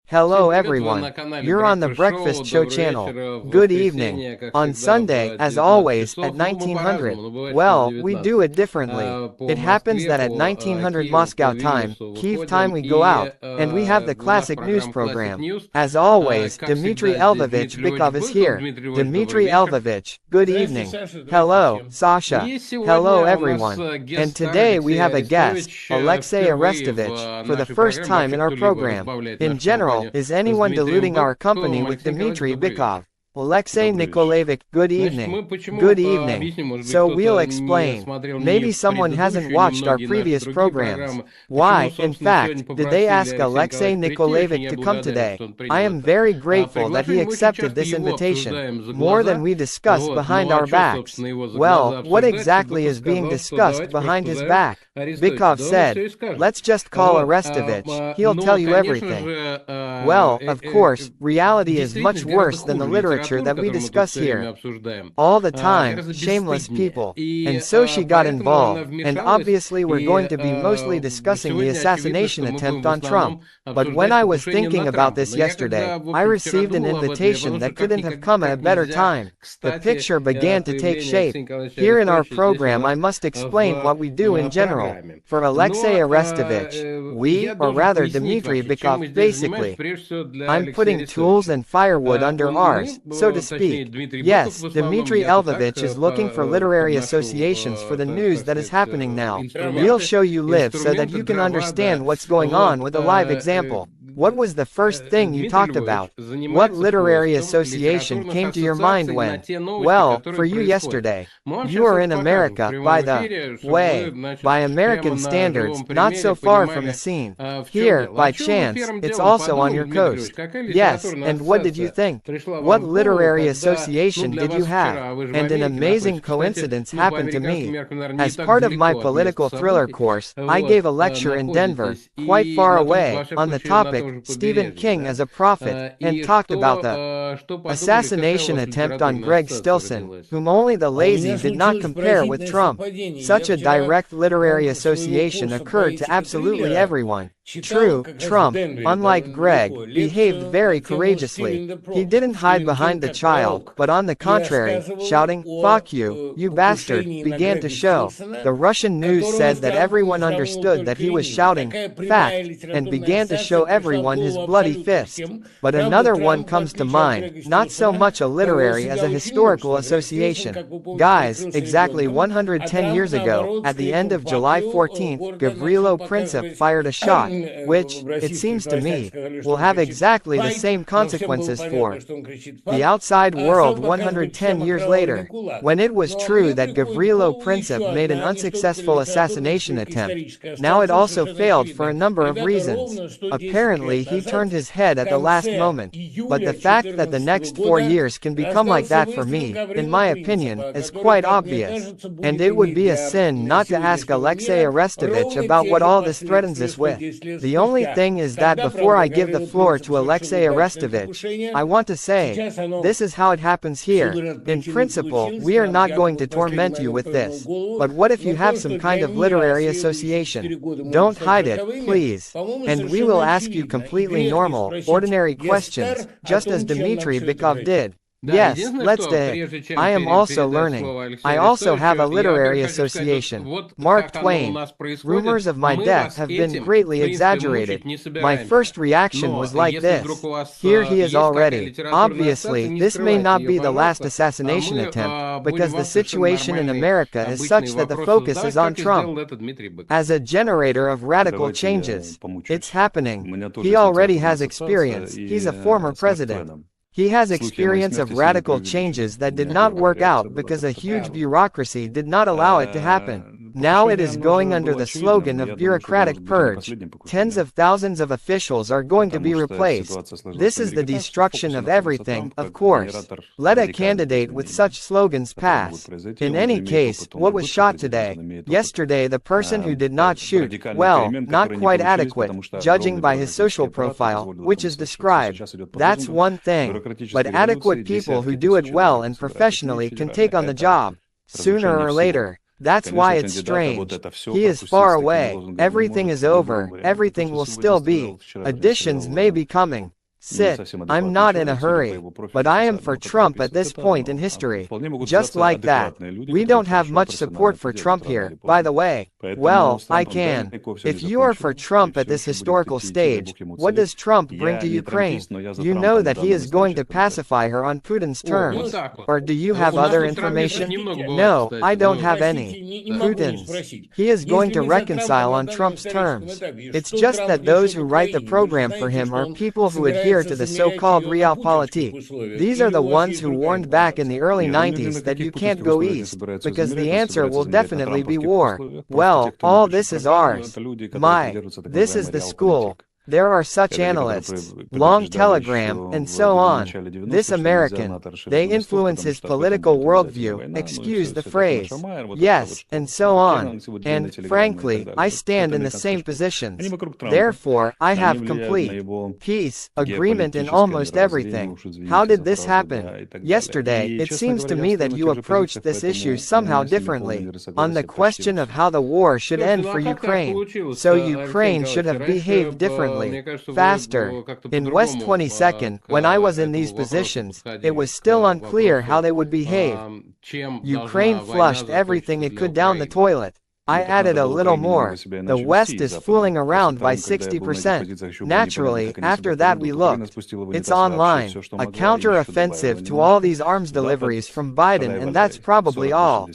Hello everyone, you're on the Breakfast Show channel. Good evening. On Sunday, as always, at 1900. Well, we do it differently. It happens that at 1900 Moscow time, Kyiv time we go out, and we have the classic news program. As always, Dmitry Bykov is here. Dmitry Lvovich, good evening. Hello, Sasha. Hello everyone. And today we have a guest, Alexei Arestovych, for the first time in our program. In general, is anyone deluding our company with Dmitry Bykov? Alexei Nikolaevich, good evening. Good evening. So we'll explain. Maybe someone hasn't watched our previous programs. Why, in fact, did they ask Alexei Nikolaevich to come today? I am very grateful that he accepted this invitation. More than we discussed behind our backs. Well, what exactly is being discussed behind his back? Bykov said, let's just call Arestovich, he'll tell you everything. Well, of course, reality is much worse than the literature that we discuss here. All the time, shameless people. And so she got involved, and obviously we're going to be mostly discussing the assassination attempt on Trump. But when I was thinking about this yesterday, I received an invitation that couldn't have come at a better time. The picture began to take shape. Here in our program I must explain what we do in general. For Alexei Arestovich, we, or rather Dmitry Bykov, basically. I'm putting tools and firewood under ours, so to speak. Yes, Dmitry Lvovich is looking for literary associations for the news that is happening now. We'll show you live so that you can understand what's going on with a live example. What was the first thing you talked about? What literary association came to your mind when? Well, for you yesterday. You are in America, by the way. By American standards, not so far from the scene. Here, by chance, it's also on your coast. Yes, and what did you think? What literary association did you have? And an amazing coincidence happened to me. As part of my political thriller course, I gave a lecture in Denver, quite far away, on the topic Stephen King as a prophet, and talked about the assassination attempt on Greg Stilson, whom only the lazy did not compare with Trump. Such a direct literary association occurred to absolutely everyone. True, Trump, unlike Greg, behaved very courageously. He didn't hide behind the child, but on the contrary, shouting, "Fuck you, you bastard," began to show. The Russian news said that everyone understood that he was shouting, "Fact," and began to show everyone his bloody fist. But another one comes to mind, not so much a literary as a historical association. Guys, exactly 110 years ago, at the end of July 14th, Gavrilo Princip fired a shot, which, it seems to me, will have exactly the same consequences for the outside world 110 years later. When it was true that Gavrilo Princip made an unsuccessful assassination attempt, now it also failed for a number of reasons. Apparently he turned his head at the last moment. But the fact that the next 4 years can become like that for me, in my opinion, is quite obvious. And it would be a sin not to ask Alexei Arestovich about what all this threatens us with. The only thing is that before I give the floor to Alexei Arestovich, I want to say, this is how it happens here. In principle, we are not going to torment you with this. But what if you have some kind of literary association? Don't hide it, please. And we will ask you completely normal, ordinary questions, just as Dmitry Bykov did. Yes, let's do it. I am also learning. I also have a literary association. Mark Twain. Rumors of my death have been greatly exaggerated. My first reaction was like this. Here he is already. Obviously, this may not be the last assassination attempt, because the situation in America is such that the focus is on Trump. As a generator of radical changes, it's happening. He already has experience. He's a former president. He has experience of radical changes that did not work out because a huge bureaucracy did not allow it to happen. Now it is going under the slogan of bureaucratic purge. Tens of thousands of officials are going to be replaced. This is the destruction of everything, of course. Let a candidate with such slogans pass. In any case, what was shot today? Yesterday the person who did not shoot, well, not quite adequate, judging by his social profile, which is described. That's one thing. But adequate people who do it well and professionally can take on the job. Sooner or later. That's why it's strange. He is far away. Everything is over. Everything will still be. Additions may be coming. Sit, I'm not in a hurry, but I am for Trump at this point in history. Just like that. We don't have much support for Trump here, by the way. Well, I can. If you are for Trump at this historical stage, what does Trump bring to Ukraine? You know that he is going to pacify her on Putin's terms. Or do you have other information? No, I don't have any. Putin's. He is going to reconcile on Trump's terms. It's just that those who write the program for him are people who adhere to the so-called realpolitik. These are the ones who warned back in the early 90s that you can't go east, because the answer will definitely be war. Well, all this is ours. This is the school. There are such analysts, long telegram, and so on. This American, they influence his political worldview, excuse the phrase. Yes, and so on. And, frankly, I stand in the same positions. Therefore, I have complete peace, agreement in almost everything. How did this happen? Yesterday, it seems to me that you approached this issue somehow differently, on the question of how the war should end for Ukraine. So Ukraine should have behaved differently. Faster. In West 22nd, when I was in these positions, it was still unclear how they would behave. Ukraine flushed everything it could down the toilet. I added a little more. The West is fooling around by 60%. Naturally, after that we looked. It's online. A counter-offensive to all these arms deliveries from Biden, and that's probably all.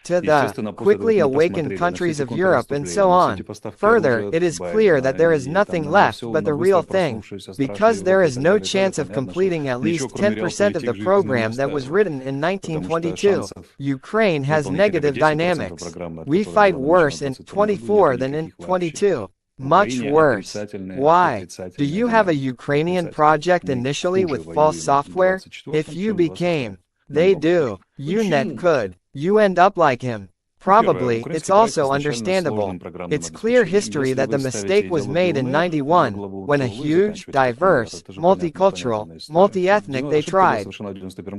To the quickly awakened countries of Europe and so on. Further, it is clear that there is nothing left but the real thing, because there is no chance of completing at least 10% of the program that was written in 1922. Ukraine has negative dynamics. We fight worse in 24 than in 22. Much worse. Why? Do you have a Ukrainian project initially with false software? If you became, they do. UNET could. You end up like him. Probably, it's also understandable. It's clear history that the mistake was made in '91, when a huge, diverse, multicultural, multi-ethnic they tried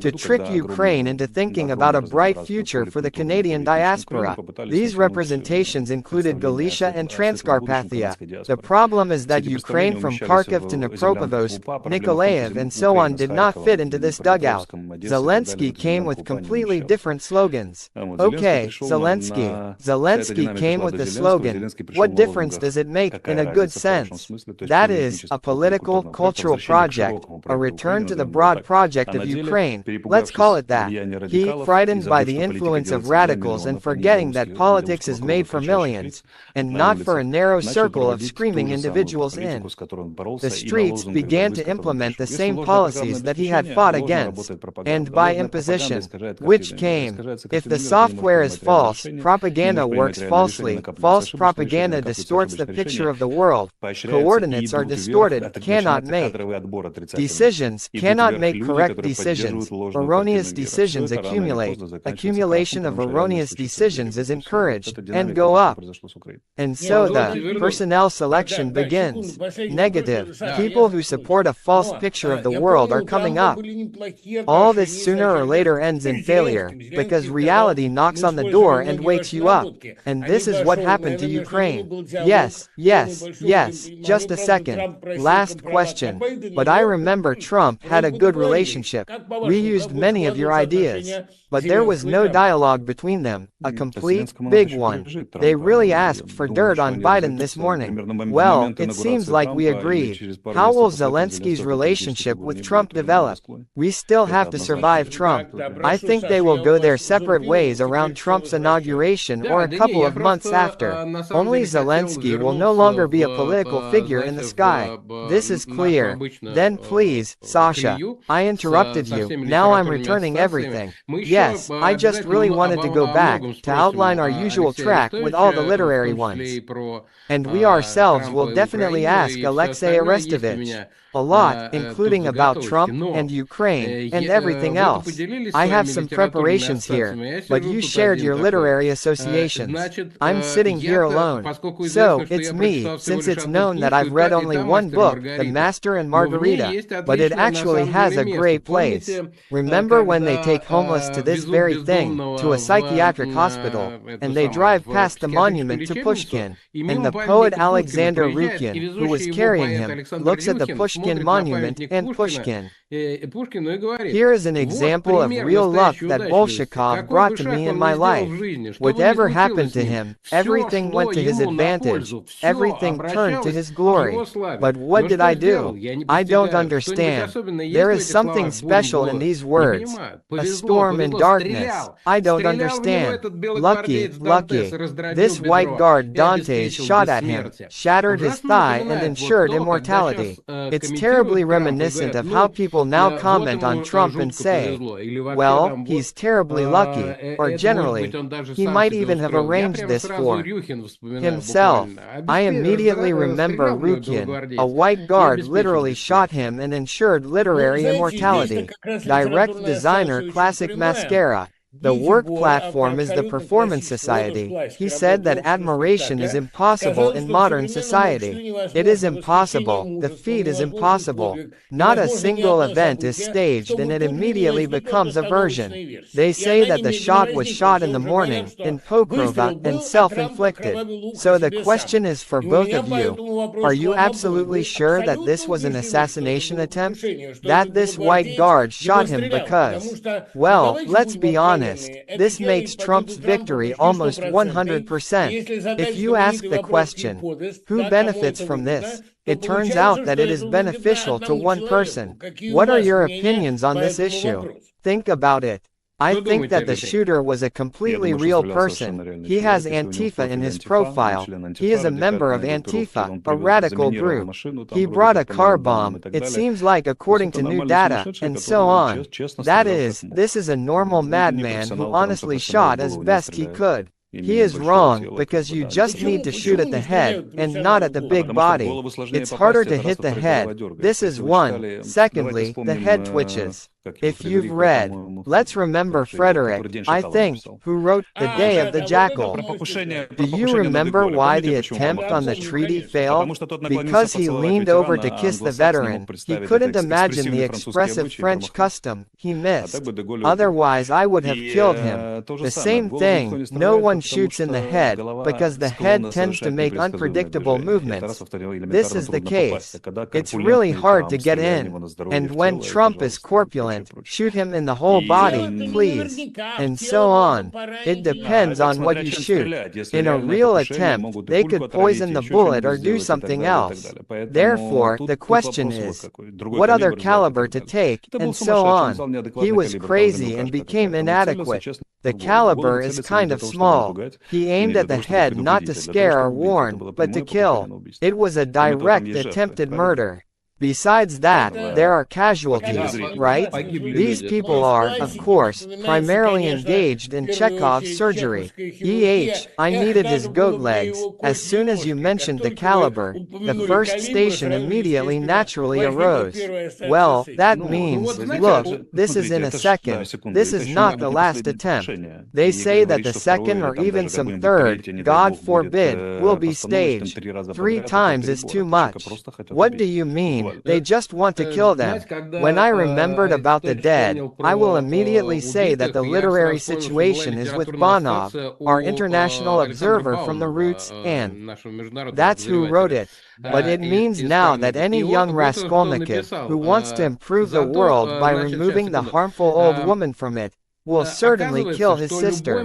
to trick Ukraine into thinking about a bright future for the Canadian diaspora. These representations included Galicia and Transcarpathia. The problem is that Ukraine from Kharkiv to Dnipropetrovsk, Nikolaev and so on did not fit into this dugout. Zelensky came with completely different slogans. Okay, Zelensky came with the slogan, what difference does it make in a good sense? That is, a political, cultural project, a return to the broad project of Ukraine, let's call it that. He, frightened by the influence of radicals and forgetting that politics is made for millions, and not for a narrow circle of screaming individuals in the streets, began to implement the same policies that he had fought against, and by imposition, which came, if the software is false, propaganda works falsely, false propaganda distorts the picture of the world, coordinates are distorted, cannot make decisions, cannot make correct decisions, erroneous decisions accumulate, accumulation of erroneous decisions is encouraged, and go up. And so the personnel selection begins. Negative, people who support a false picture of the world are coming up. All this sooner or later ends in failure, because reality knocks on the door and wakes you up. And this is what happened to Ukraine. Yes, just a second. Last question. But I remember Trump had a good relationship. We used many of your ideas. But there was no dialogue between them, a complete, big one. They really asked for dirt on Biden this morning. Well, it seems like we agreed. How will Zelensky's relationship with Trump develop? We still have to survive Trump. I think they will go their separate ways around Trump's inauguration or a couple of months after. Only Zelensky will no longer be a political figure in the sky. This is clear. Then please, Sasha, I interrupted you. Now I'm returning everything. Yes, I just really wanted to go back, to outline our usual track with all the literary ones. And we ourselves will definitely ask Alexei Arestovych a lot, including about Trump and Ukraine and everything else. I have some preparations here, but you shared your literary associations. I'm sitting here alone. So, it's me, since it's known that I've read only one book, The Master and Margarita, but it actually has a great place. Remember when they take homeless to this very thing, to a psychiatric hospital, and they drive past the monument to Pushkin, and the poet Alexander Plyushchev, who was carrying him, looks at the Pushkin Pushkin Monument and Pushkin. Here is an example of real luck that Bolshakov brought to me in my life. Whatever happened to him, everything went to his advantage, everything turned to his glory. But what did I do? I don't understand. There is something special in these words. A storm in darkness. I don't understand. Lucky, lucky. This white guard Dantes shot at him, shattered his thigh and ensured immortality. It's terribly reminiscent of how people now comment on Trump and say, well, he's terribly lucky, or generally, he might even have arranged this for himself. I immediately remember Rukin, a white guard literally shot him and ensured literary immortality. Direct designer Classic Mascara. The work platform is the Performance Society. He said that admiration is impossible in modern society. It is impossible. The feat is impossible. Not a single event is staged and it immediately becomes a version. They say that the shot was shot in the morning, in Pokrova, and self-inflicted. So the question is for both of you. Are you absolutely sure that this was an assassination attempt? That this white guard shot him because, well, let's be honest. This makes Trump's victory almost 100%. If you ask the question, who benefits from this? It turns out that it is beneficial to one person. What are your opinions on this issue? Think about it. I think that the shooter was a completely real person. He has Antifa in his profile. He is a member of Antifa, a radical group. He brought a car bomb, it seems like according to new data, and so on. That is, this is a normal madman who honestly shot as best he could. He is wrong, because you just need to shoot at the head, and not at the big body. It's harder to hit the head. This is one. Secondly, the head twitches. If you've read, let's remember Frederick, I think, who wrote The Day of the Jackal. Do you remember why the attempt on the treaty failed? Because he leaned over to kiss the veteran. He couldn't imagine the expressive French custom. He missed. Otherwise I would have killed him. The same thing, no one shoots in the head, because the head tends to make unpredictable movements. This is the case. It's really hard to get in. And when Trump is corpulent, shoot him in the whole body, please. And so on. It depends on what you shoot. In a real attempt, they could poison the bullet or do something else. Therefore, the question is, what other caliber to take, and so on. He was crazy and became inadequate. The caliber is kind of small. He aimed at the head not to scare or warn, but to kill. It was a direct attempted murder. Besides that, there are casualties, right? These people are, of course, primarily engaged in Chekhov's surgery. I needed his goat legs. As soon as you mentioned the caliber, the first station immediately naturally arose. Well, that means, look, this is in a second. This is not the last attempt. They say that the second or even some third, God forbid, will be staged. 3 times is too much. What do you mean? They just want to kill them. When I remembered about the dead, I will immediately say that the literary situation is with Bonov, our international observer from the Roots, and that's who wrote it. But it means now that any young Raskolnikov who wants to improve the world by removing the harmful old woman from it, will certainly kill his sister.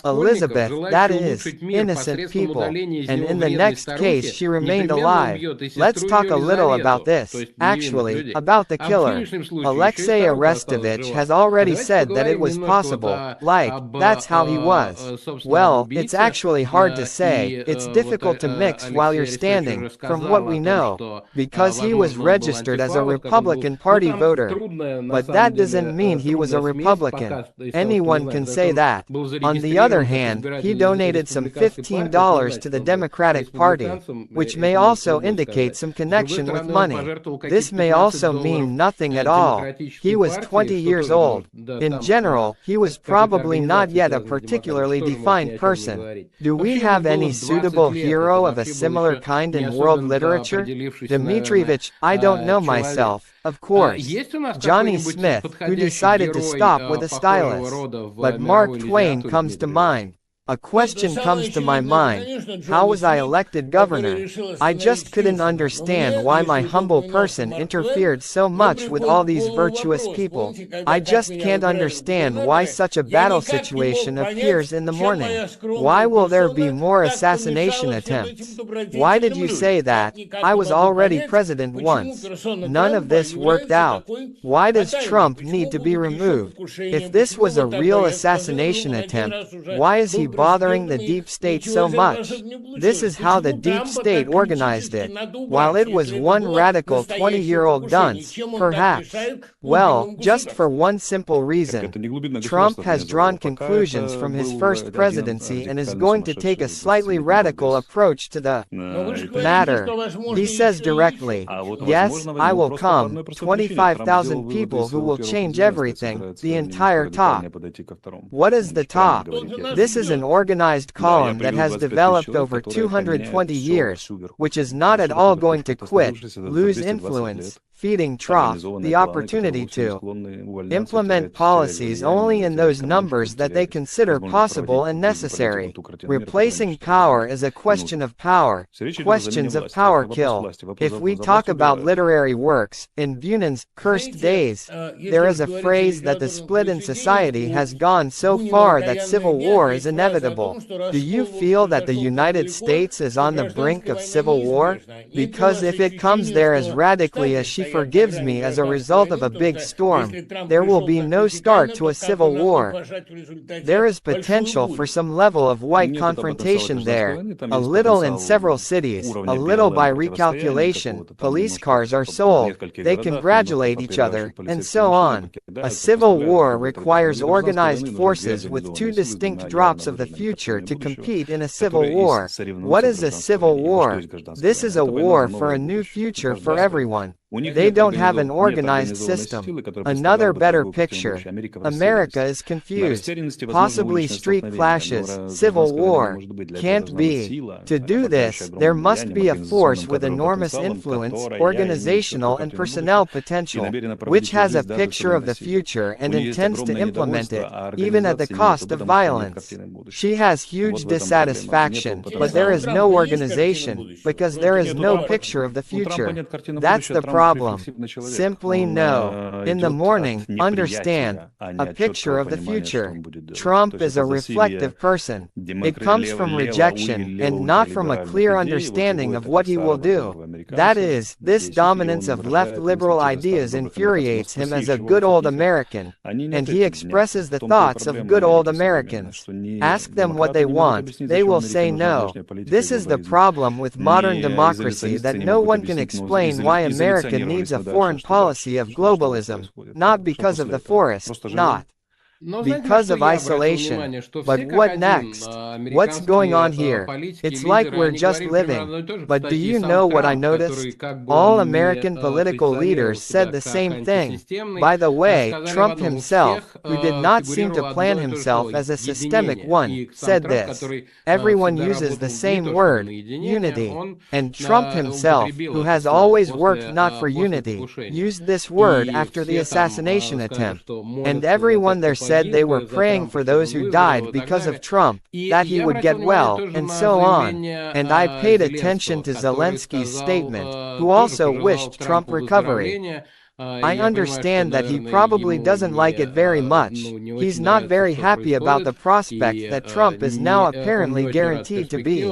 Elizabeth, that is, innocent people. And in the next case she remained alive. Let's talk a little about this, actually, about the killer. Alexei Arestovych has already said that it was possible, that's how he was. Well, it's actually hard to say, it's difficult to mix while you're standing, from what we know, because he was registered as a Republican Party voter. But that doesn't mean he was a Republican. Anyone can say that. On the other hand, he donated some $15 to the Democratic Party, which may also indicate some connection with money. This may also mean nothing at all. He was 20 years old. In general, he was probably not yet a particularly defined person. Do we have any suitable hero of a similar kind in world literature? Dmitryevich, I don't know myself. Of course, Johnny Smith, who decided to stop with a stylus. But Mark Twain comes to mind. A question comes to my mind, how was I elected governor? I just couldn't understand why my humble person interfered so much with all these virtuous people. I just can't understand why such a battle situation appears in the morning. Why will there be more assassination attempts? Why did you say that? I was already president once. None of this worked out. Why does Trump need to be removed? If this was a real assassination attempt, why is he bothering the deep state so much? This is how the deep state organized it. While it was one radical 20-year-old dunce, perhaps. Well, just for one simple reason. Trump has drawn conclusions from his first presidency and is going to take a slightly radical approach to the matter. He says directly, yes, I will come, 25,000 people who will change everything, the entire top. What is the top? This is an organized column that has developed over 220 years, which is not at all going to quit, lose influence, feeding trough, the opportunity to implement policies only in those numbers that they consider possible and necessary. Replacing power is a question of power. Questions of power kill. If we talk about literary works, in Bunyan's Cursed Days, there is a phrase that the split in society has gone so far that civil war is inevitable. Do you feel that the United States is on the brink of civil war? Because if it comes there as radically as she forgives me as a result of a big storm, there will be no start to a civil war. There is potential for some level of white confrontation there, a little in several cities, a little by recalculation, police cars are sold, they congratulate each other, and so on. A civil war requires organized forces with two distinct drops of the future to compete in a civil war. What is a civil war? This is a war for a new future for everyone. They don't have an organized system. Another better picture. America is confused. Possibly street clashes, civil war. Can't be. To do this, there must be a force with enormous influence, organizational and personnel potential, which has a picture of the future and intends to implement it, even at the cost of violence. She has huge dissatisfaction, but there is no organization, because there is no picture of the future. That's the problem. Simply no. In the morning, understand. A picture of the future. Trump is a reflective person. It comes from rejection, and not from a clear understanding of what he will do. That is, this dominance of left liberal ideas infuriates him as a good old American, and he expresses the thoughts of good old Americans. Ask them what they want, they will say no. This is the problem with modern democracy, that no one can explain why America needs a foreign policy of globalism, not because of the forest, not because of isolation. But what next? What's going on here? It's like we're just living. But do you know what I noticed? All American political leaders said the same thing. By the way, Trump himself, who did not seem to plan himself as a systemic one, said this. Everyone uses the same word, unity. And Trump himself, who has always worked not for unity, used this word after the assassination attempt. And everyone there said they were praying for those who died because of Trump, that he would get well, and so on. And I paid attention to Zelensky's statement, who also wished Trump recovery. I understand that he probably doesn't like it very much. He's not very happy about the prospect that Trump is now apparently guaranteed to be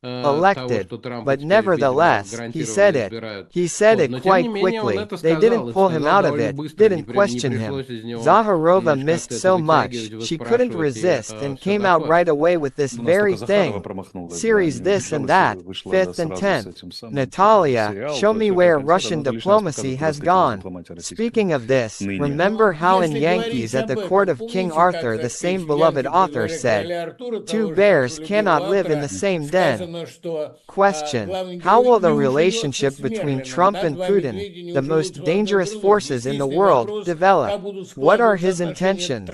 elected. But nevertheless, he said it. He said it quite quickly. They didn't pull him out of it, didn't question him. Zakharova missed so much, she couldn't resist and came out right away with this very thing. Series this and that, 5th and 10th. Natalia, show me where Russian diplomacy has gone. Speaking of this, remember how in Yankees at the court of King Arthur the same beloved author said, 2 bears cannot live in the same den. Question: how will the relationship between Trump and Putin, the most dangerous forces in the world, develop? What are his intentions?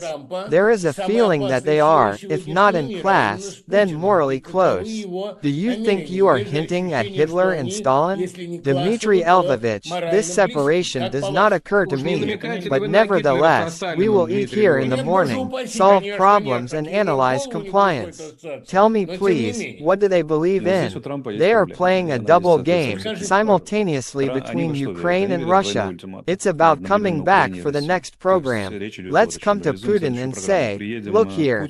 There is a feeling that they are, if not in class, then morally close. Do you think you are hinting at Hitler and Stalin? Dmitry Lvovich, this separation does not occur to me, but nevertheless, we will eat here in the morning, solve problems and analyze compliance. Tell me please, what do they believe in? They are playing a double game, simultaneously between Ukraine and Russia. It's about coming back for the next program. Let's come to Putin and say, look here.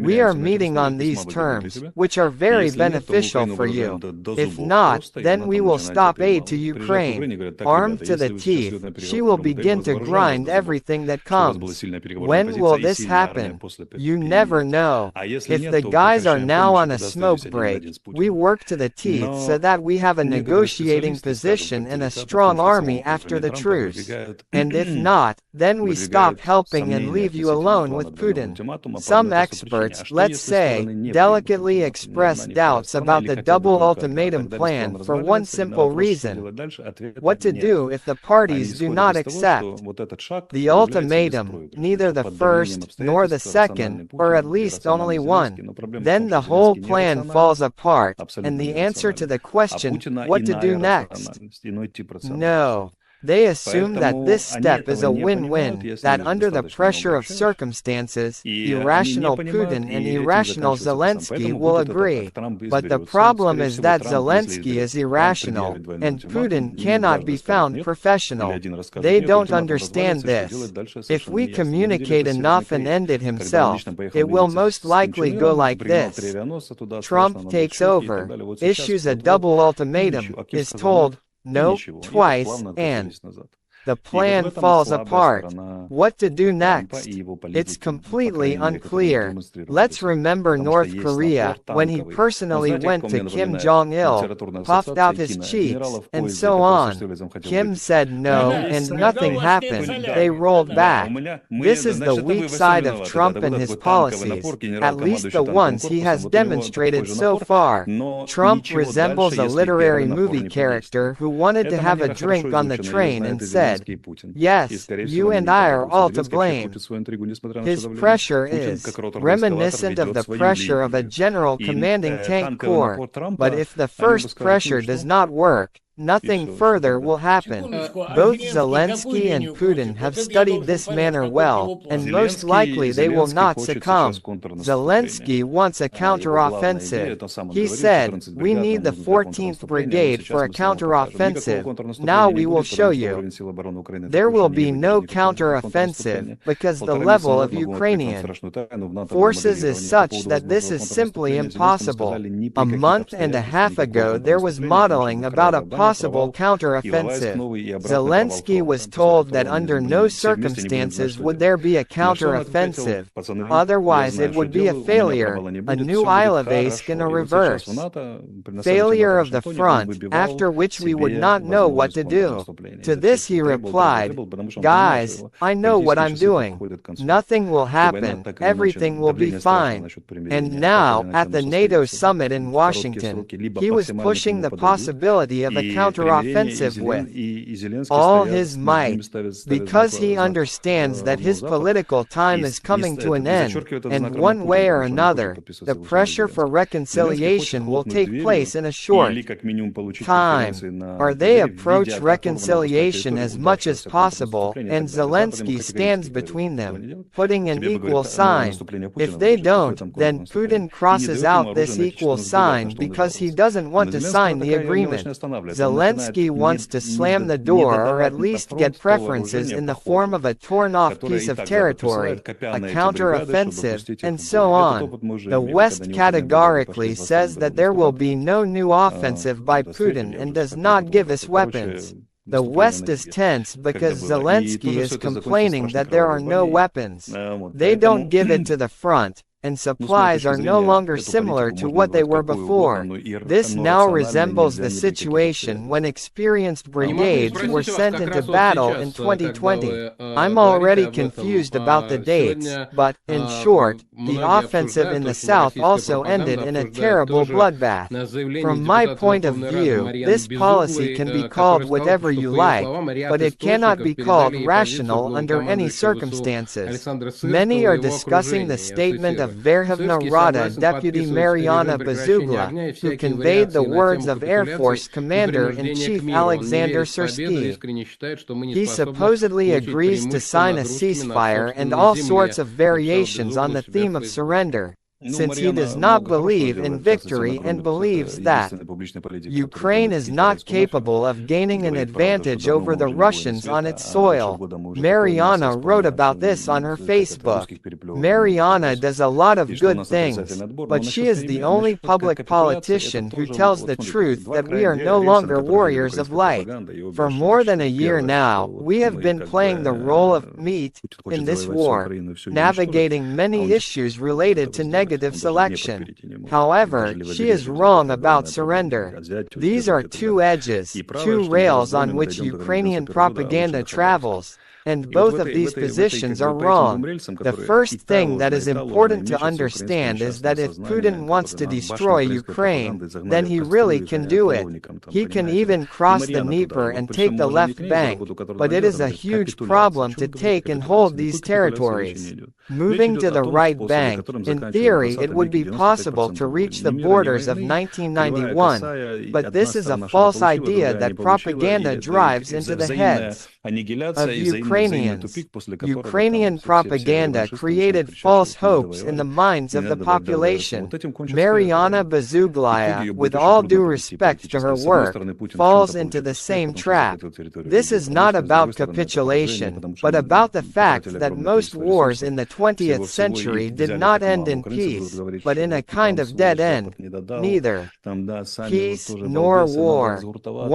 We are meeting on these terms, which are very beneficial for you. If not, then we will stop aid to Ukraine. Armed to the teeth, she will begin to grind everything that comes. When will this happen? You never know. If the guys are now on a smoke break, we work to the teeth so that we have a negotiating position and a strong army after the truce. And if not, then we stop helping and leave you alone with Putin. Some experts, let's say, delicately express doubts about the double ultimatum plan for one simple reason: what to do if the parties do not accept the ultimatum, neither the first nor the second, or at least only one. Then the whole plan falls apart, and the answer to the question, what to do next? No. They assume that this step is a win-win, that under the pressure of circumstances, irrational Putin and irrational Zelensky will agree. But the problem is that Zelensky is irrational, and Putin cannot be found professional. They don't understand this. If we communicate enough and end it himself, it will most likely go like this. Trump takes over, issues a double ultimatum, is told, no, twice, and the plan falls apart. What to do next? It's completely unclear. Let's remember North Korea, when he personally went to Kim Jong-il, puffed out his cheeks, and so on. Kim said no, and nothing happened. They rolled back. This is the weak side of Trump and his policies, at least the ones he has demonstrated so far. Trump resembles a literary movie character who wanted to have a drink on the train and said, yes, you and I are all to blame. His pressure is reminiscent of the pressure of a general commanding tank corps. But if the first pressure does not work, nothing further will happen. Both Zelensky and Putin have studied this manner well, and most likely they will not succumb. Zelensky wants a counteroffensive. He said, we need the 14th Brigade for a counteroffensive. Now we will show you. There will be no counteroffensive, because the level of Ukrainian forces is such that this is simply impossible. A month and a half ago there was modeling about a possible counteroffensive. Zelensky was told that under no circumstances would there be a counteroffensive. Otherwise it would be a failure, a new Ilovaisk in a reverse. Failure of the front, after which we would not know what to do. To this he replied, guys, I know what I'm doing. Nothing will happen, everything will be fine. And now, at the NATO summit in Washington, he was pushing the possibility of a counteroffensive with all his might, because he understands that his political time is coming to an end, and one way or another, the pressure for reconciliation will take place in a short time, or they approach reconciliation as much as possible, and Zelensky stands between them, putting an equal sign. If they don't, then Putin crosses out this equal sign because he doesn't want to sign the agreement. Zelensky wants to slam the door or at least get preferences in the form of a torn-off piece of territory, a counter-offensive, and so on. The West categorically says that there will be no new offensive by Putin and does not give us weapons. The West is tense because Zelensky is complaining that there are no weapons. They don't give it to the front, and supplies are no longer similar to what they were before. This now resembles the situation when experienced brigades were sent into battle in 2020. I'm already confused about the dates, but, in short, the offensive in the south also ended in a terrible bloodbath. From my point of view, this policy can be called whatever you like, but it cannot be called rational under any circumstances. Many are discussing the statement of Verkhovna Rada Deputy Mariana Bazugla, who conveyed the words of Air Force Commander-in-Chief Alexander Syrsky. He supposedly agrees to sign a ceasefire and all sorts of variations on the theme of surrender, since he does not believe in victory and believes that Ukraine is not capable of gaining an advantage over the Russians on its soil. Mariana wrote about this on her Facebook. Mariana does a lot of good things, but she is the only public politician who tells the truth that we are no longer warriors of light. For more than a year now, we have been playing the role of meat in this war, navigating many issues related to negative selection. However, she is wrong about surrender. These are two edges, two rails on which Ukrainian propaganda travels, and both of these positions are wrong. The first thing that is important to understand is that if Putin wants to destroy Ukraine, then he really can do it. He can even cross the Dnieper and take the left bank, but it is a huge problem to take and hold these territories. Moving to the right bank, in theory it would be possible to reach the borders of 1991, but this is a false idea that propaganda drives into the heads of Ukrainians. Ukrainian propaganda created false hopes in the minds of the population. Mariana Bazuglia, with all due respect to her work, falls into the same trap. This is not about capitulation, but about the fact that most wars in the 20th century did not end in peace, but in a kind of dead end. Neither peace nor war.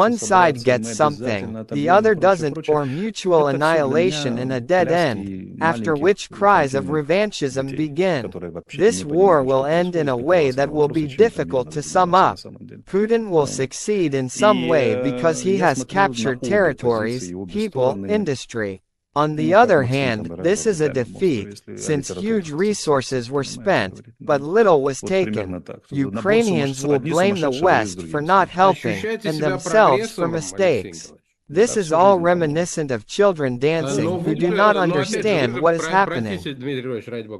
One side gets something, the other doesn't, or mutual annihilation in a dead end, after which cries of revanchism begin. This war will end in a way that will be difficult to sum up. Putin will succeed in some way because he has captured territories, people, industry. On the other hand, this is a defeat, since huge resources were spent, but little was taken. Ukrainians will blame the West for not helping, and themselves for mistakes. This is all reminiscent of children dancing who do not understand what is happening.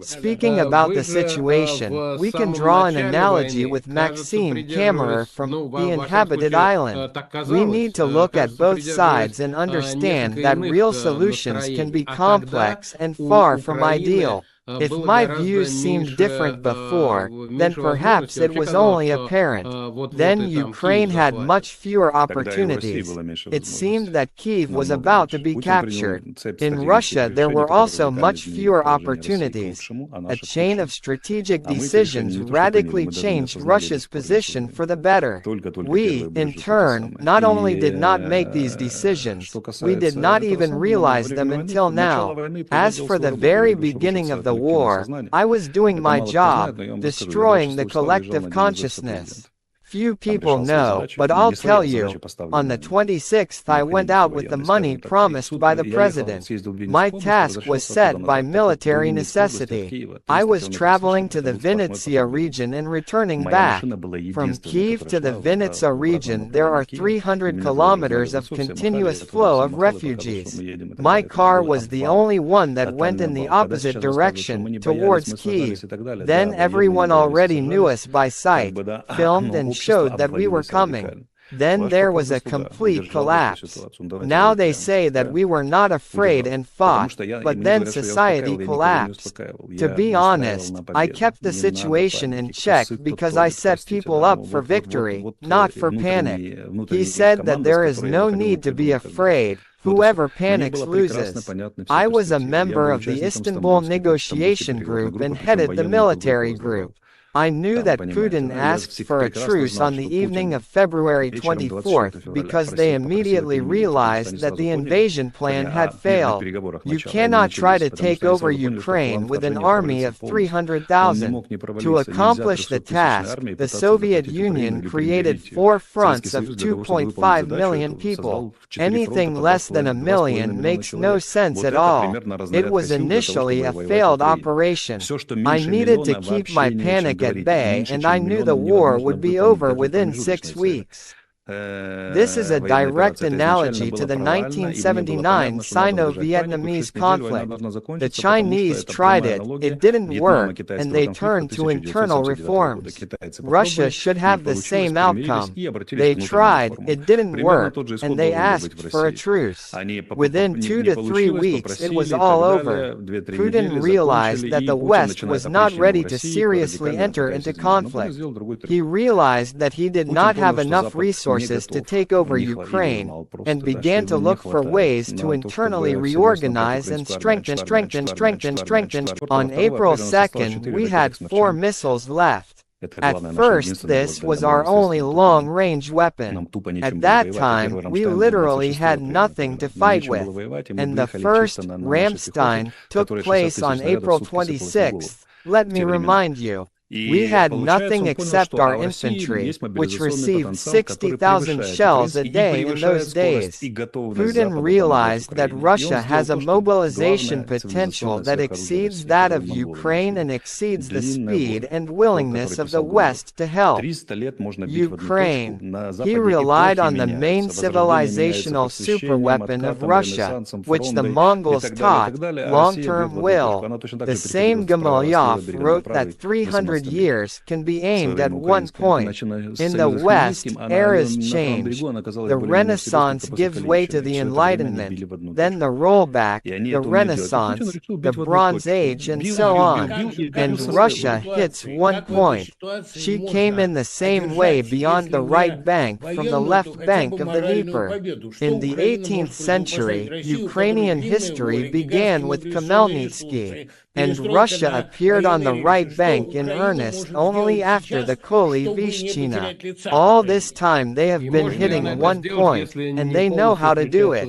Speaking about the situation, we can draw an analogy with Maxim Kammerer from The Inhabited Island. We need to look at both sides and understand that real solutions can be complex and far from ideal. If my views seemed different before, then perhaps it was only apparent. Then Ukraine had much fewer opportunities. It seemed that Kyiv was about to be captured. In Russia there were also much fewer opportunities. A chain of strategic decisions radically changed Russia's position for the better. We, in turn, not only did not make these decisions, we did not even realize them until now. As for the very beginning of the war, I was doing my job, destroying the collective consciousness. Few people know, but I'll tell you. On the 26th I went out with the money promised by the president. My task was set by military necessity. I was traveling to the Vinnytsia region and returning back. From Kyiv to the Vinnytsia region there are 300 kilometers of continuous flow of refugees. My car was the only one that went in the opposite direction, towards Kyiv. Then everyone already knew us by sight, filmed and showed that we were coming. Then there was a complete collapse. Now they say that we were not afraid and fought, but then society collapsed. To be honest, I kept the situation in check because I set people up for victory, not for panic. He said that there is no need to be afraid. Whoever panics loses. I was a member of the Istanbul negotiation group and headed the military group. I knew that Putin asked for a truce on the evening of February 24th because they immediately realized that the invasion plan had failed. You cannot try to take over Ukraine with an army of 300,000. To accomplish the task, the Soviet Union created 4 fronts of 2.5 million people. Anything less than a million makes no sense at all. It was initially a failed operation. I needed to keep my panic at bay, and I knew the war would be over within 6 weeks. This is a direct analogy to the 1979 Sino-Vietnamese conflict. The Chinese tried it, it didn't work, and they turned to internal reforms. Russia should have the same outcome. They tried, it didn't work, and they asked for a truce. Within 2 to 3 weeks it was all over. Putin realized that the West was not ready to seriously enter into conflict. He realized that he did not have enough resources to take over Ukraine, and began to look for ways to internally reorganize and strengthen. On April 2nd, we had 4 missiles left. At first, this was our only long-range weapon. At that time, we literally had nothing to fight with. And the first, Ramstein, took place on April 26th. Let me remind you. We had nothing except our infantry, which received 60,000 shells a day in those days. Putin realized that Russia has a mobilization potential that exceeds that of Ukraine and exceeds the speed and willingness of the West to help Ukraine. He relied on the main civilizational superweapon of Russia, which the Mongols taught, long-term will. The same Gumilyov wrote that 300 years can be aimed at one point. In the West, eras change. The Renaissance gives way to the Enlightenment, then the rollback, the Renaissance, the Bronze Age, and so on. And Russia hits one point. She came in the same way beyond the right bank from the left bank of the Dnieper. In the 18th century, Ukrainian history began with Khmelnytsky, and Russia appeared on the right bank in earnest only after the Koli-Vishchina. All this time they have been hitting one point, and they know how to do it.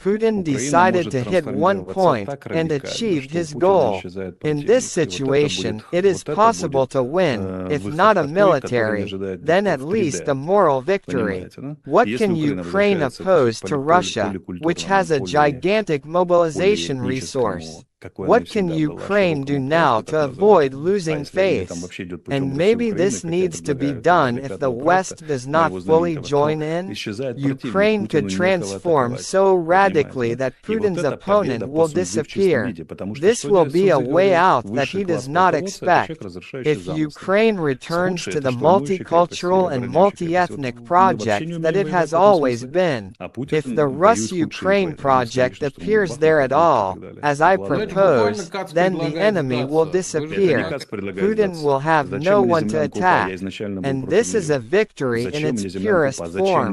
Putin decided to hit one point, and achieved his goal. In this situation, it is possible to win, if not a military, then at least a moral victory. What can Ukraine oppose to Russia, which has a gigantic mobilization resource? What can Ukraine do now to avoid losing face? And maybe this needs to be done if the West does not fully join in? Ukraine could transform so radically that Putin's opponent will disappear. This will be a way out that he does not expect. If Ukraine returns to the multicultural and multi-ethnic project that it has always been, if the Rus-Ukraine project appears there at all, as I propose, then the enemy will disappear. Putin will have no one to attack. And this is a victory in its purest form.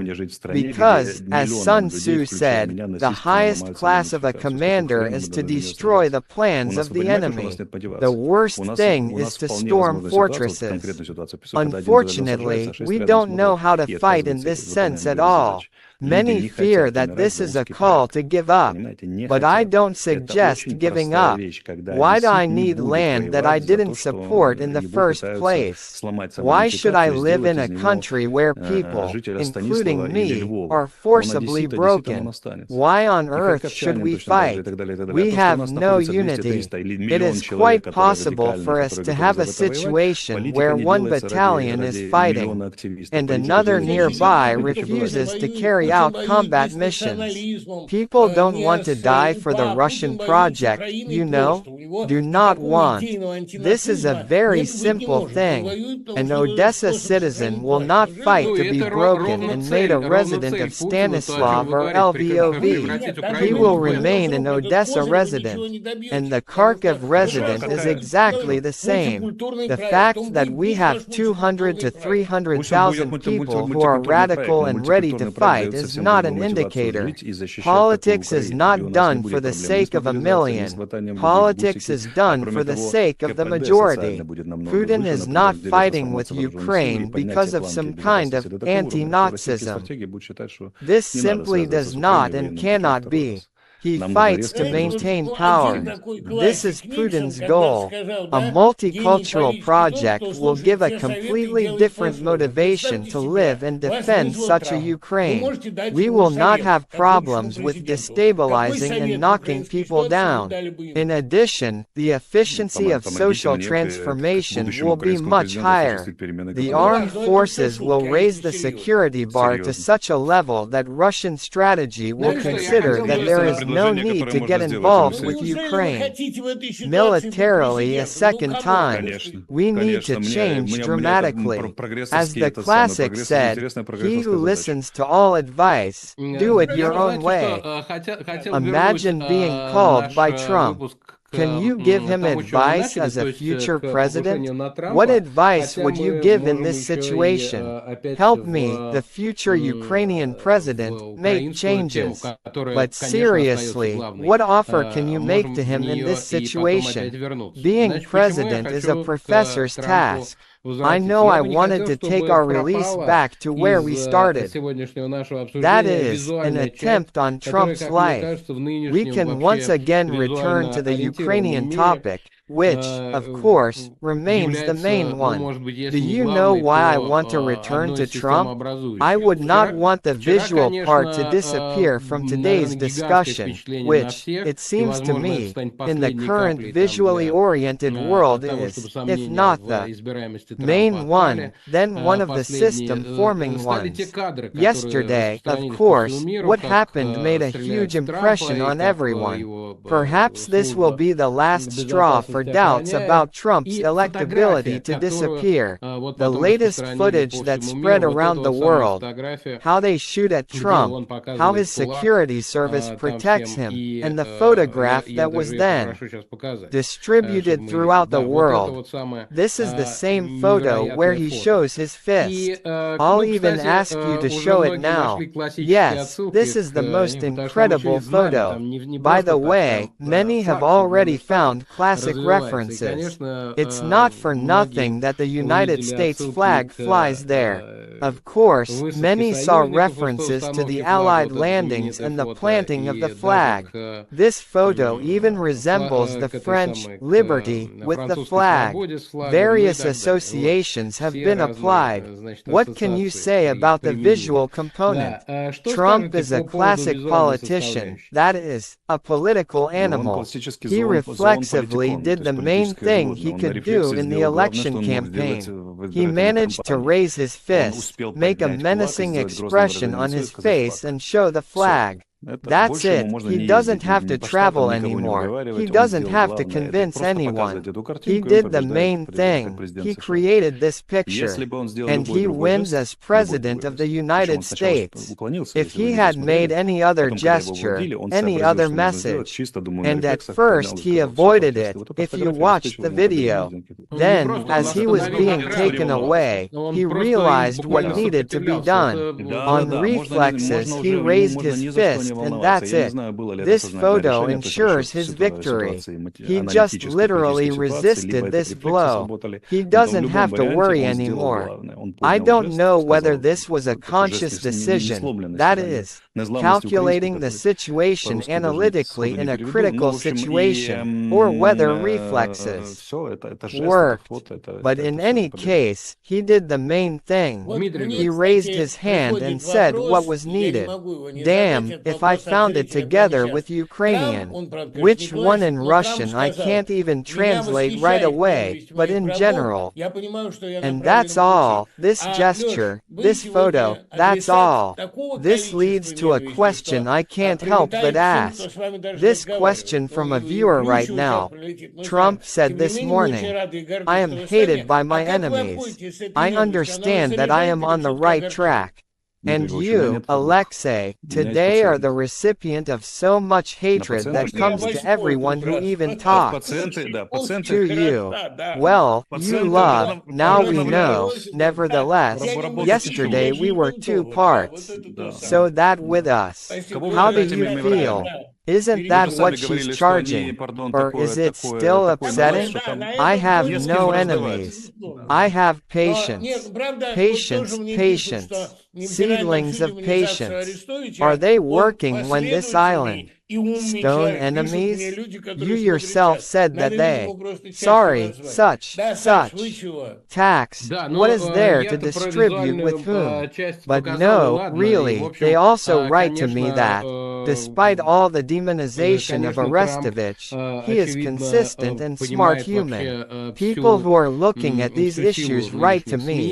Because, as Sun Tzu said, the highest class of a commander is to destroy the plans of the enemy. The worst thing is to storm fortresses. Unfortunately, we don't know how to fight in this sense at all. Many fear that this is a call to give up, but I don't suggest giving up. Why do I need land that I didn't support in the first place? Why should I live in a country where people, including me, are forcibly broken? Why on earth should we fight? We have no unity. It is quite possible for us to have a situation where one battalion is fighting, and another nearby refuses to carry out combat missions. People don't want to die for the Russian project, you know? Do not want. This is a very simple thing. An Odessa citizen will not fight to be broken and made a resident of Stanislav or Lvov. He will remain an Odessa resident. And the Kharkiv resident is exactly the same. The fact that we have 200 to 300,000 people who are radical and ready to fight is is not an indicator. Politics is not done for the sake of a million. Politics is done for the sake of the majority. Putin is not fighting with Ukraine because of some kind of anti-Nazism. This simply does not and cannot be. He fights to maintain power. This is Putin's goal. A multicultural project will give a completely different motivation to live and defend such a Ukraine. We will not have problems with destabilizing and knocking people down. In addition, the efficiency of social transformation will be much higher. The armed forces will raise the security bar to such a level that Russian strategy will consider that there is no need to get involved with Ukraine militarily a second time. We need to change dramatically. As the classic said, he who listens to all advice, do it your own way. Imagine being called by Trump. Can you give him advice as a future president? What advice would you give in this situation? Help me, the future Ukrainian president, make changes. But seriously, what offer can you make to him in this situation? Being president is a professor's task. I know I wanted to take our release back to where we started. That is, an attempt on Trump's life. We can once again return to the Ukrainian topic, which, of course, remains the main one. Do you know why I want to return to Trump? I would not want the visual part to disappear from today's discussion, which, it seems to me, in the current visually oriented world is, if not the main one, then one of the system-forming ones. Yesterday, of course, what happened made a huge impression on everyone. Perhaps this will be the last straw for doubts about Trump's electability to disappear. The latest footage that spread around the world, how they shoot at Trump, how his security service protects him, and the photograph that was then distributed throughout the world. This is the same photo where he shows his fist. I'll even ask you to show it now. Yes, this is the most incredible photo. By the way, many have already found classic references. It's not for nothing that the United States flag flies there. Of course, many saw references to the Allied landings and the planting of the flag. This photo even resembles the French liberty with the flag. Various associations have been applied. What can you say about the visual component? Trump is a classic politician, that is, a political animal. He reflexively did the main thing he could do in the election campaign. He managed to raise his fist, make a menacing expression on his face and show the flag. That's it. He doesn't have to travel anymore. He doesn't have to convince anyone. He did the main thing. He created this picture. And he wins as President of the United States. If he had made any other gesture, any other message, and at first he avoided it, if you watched the video, then, as he was being taken away, he realized what needed to be done. On reflexes, he raised his fist. And that's it. This photo ensures his victory. He just literally resisted this blow. He doesn't have to worry anymore. I don't know whether this was a conscious decision, that is, calculating the situation analytically in a critical situation, or whether reflexes worked. But in any case, he did the main thing. He raised his hand and said what was needed. Damn, if I found it together with Ukrainian. Which one in Russian I can't even translate right away, but in general. And that's all. This gesture, this photo, that's all. This leads to a question I can't help but ask. This question from a viewer right now. Trump said this morning, I am hated by my enemies. I understand that I am on the right track. And you, Alexei, today are the recipient of so much hatred that comes to everyone who even talks to you. Well, you love, now we know, nevertheless, yesterday we were two parts. So that with us. How do you feel? Isn't that what she's charging? Or is it still upsetting? I have no enemies. I have patience. Patience, patience. Seedlings of patience. Are they working when this island? Stone enemies? You yourself said that they. Sorry, such. Tax. What is there to distribute with whom? But no, really, they also write to me that, despite all the demonization of Arestovych, he is consistent and smart human. People who are looking at these issues write to me,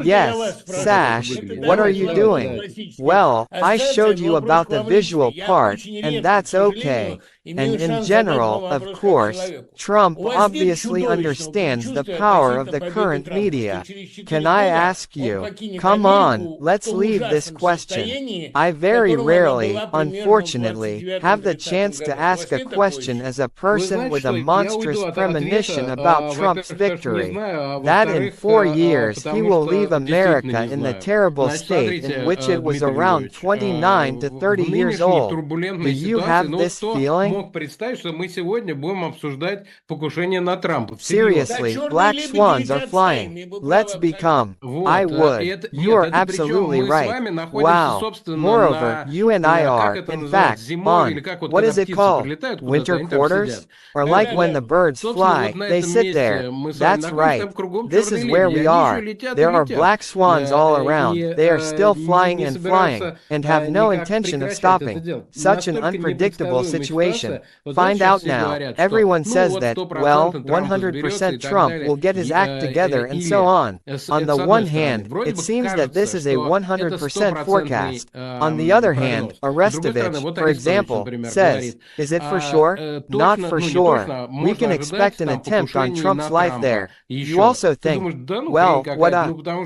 yes, Sash, what are you doing? Well, I showed you about the visual part, and that's okay. And in general, of course, Trump obviously understands the power of the current media. Can I ask you? Come on, let's leave this question. I very rarely, unfortunately, have the chance to ask a question as a person with a monstrous premonition about Trump's victory. That in 4 years he will leave America in the terrible state in which it was around 29 to 30 years old. Do you have this feeling? Seriously, black swans are flying. Let's become. I would. You are absolutely right. Wow. Moreover, you and I are, in fact, on, what is it called? Winter quarters? Or like when the birds fly, they sit there. That's right. This is where we are. There are black swans all around. They are still flying and have no intention of stopping. Such an unpredictable situation. Find out now. Everyone says that, well, 100% Trump will get his act together and so on. On the one hand, it seems that this is a 100% forecast. On the other hand, Arestovich, for example, says, is it for sure? Not for sure. We can expect an attempt on Trump's life there. You also think, well,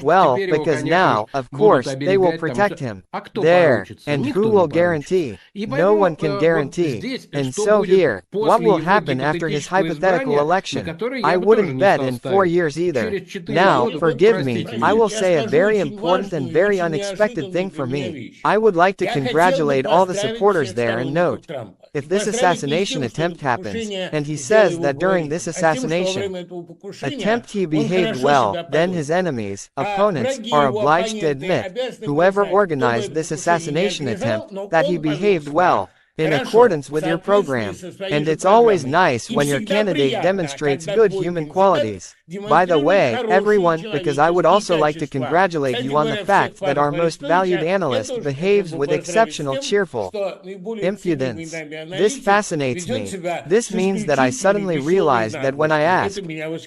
well, because now, of course, they will protect him. There. And who will guarantee? No one can guarantee. And so here, what will happen after his hypothetical election? I wouldn't bet in 4 years either. Now, forgive me, I will say a very important and very unexpected thing for me. I would like to congratulate all the supporters there and note, if this assassination attempt happens, and he says that during this assassination attempt he behaved well, then his enemies, opponents, are obliged to admit, whoever organized this assassination attempt, that he behaved well, in accordance with your program. And it's always nice when your candidate demonstrates good human qualities. By the way, everyone, because I would also like to congratulate you on the fact that our most valued analyst behaves with exceptional cheerful impudence. This fascinates me. This means that I suddenly realized that when I asked,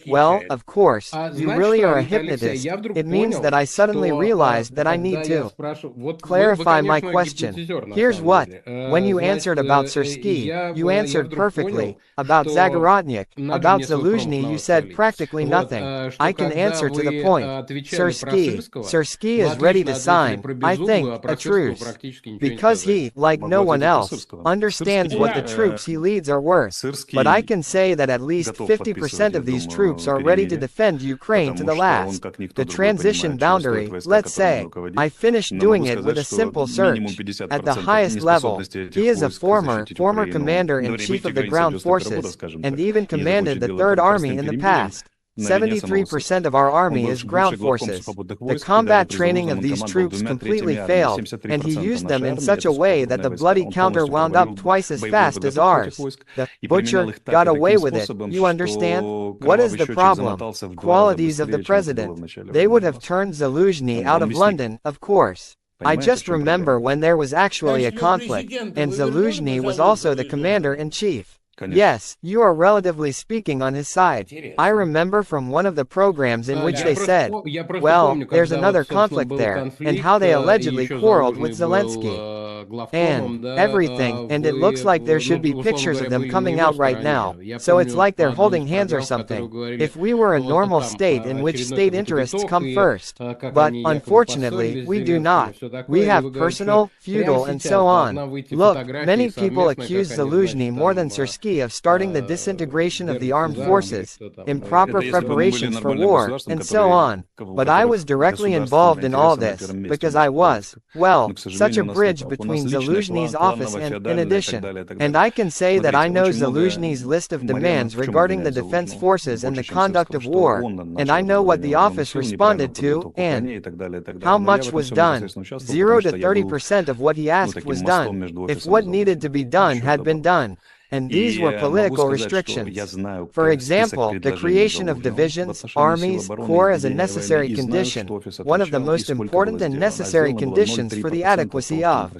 well, of course, you really are a hypnotist, it means that I suddenly realized that I need to clarify my question. Here's what. When you answered about Sersky, you answered perfectly. About Zagorodnik, about Zaluzhny you said practically nothing. I can answer to the point. Sersky is ready to sign, I think, a truce. Because he, like no one else, understands what the troops he leads are worth. But I can say that at least 50% of these troops are ready to defend Ukraine to the last. The transition boundary, let's say, I finished doing it with a simple search. At the highest level, he is a former commander-in-chief of the ground forces, and even commanded the Third Army in the past. 73% of our army is ground forces. The combat training of these troops completely failed, and he used them in such a way that the bloody counter wound up twice as fast as ours. The butcher got away with it, you understand? What is the problem? Qualities of the president. They would have turned Zaluzhny out of London, of course. I just remember when there was actually a conflict, and Zaluzhny was also the commander-in-chief. Yes, you are relatively speaking on his side. I remember from one of the programs in which they said, well, there's another conflict there, and how they allegedly quarreled with Zelensky and everything, and it looks like there should be pictures of them coming out right now, so it's like they're holding hands or something. If we were a normal state in which state interests come first, but unfortunately we do not. We have personal, feudal, and so on. Look, many people accuse Zaluzhny more than Syrskyi of starting the disintegration of the armed forces, improper preparations for war, and so on. But I was directly involved in all this, because I was, well, such a bridge between Zaluzhny's office and, in addition, and I can say that I know Zaluzhny's list of demands regarding the defense forces and the conduct of war, and I know what the office responded to, and how much was done. 0 to 30% of what he asked was done, if what needed to be done had been done. And these were political restrictions. For example, the creation of divisions, armies, corps as a necessary condition, one of the most important and necessary conditions for the adequacy of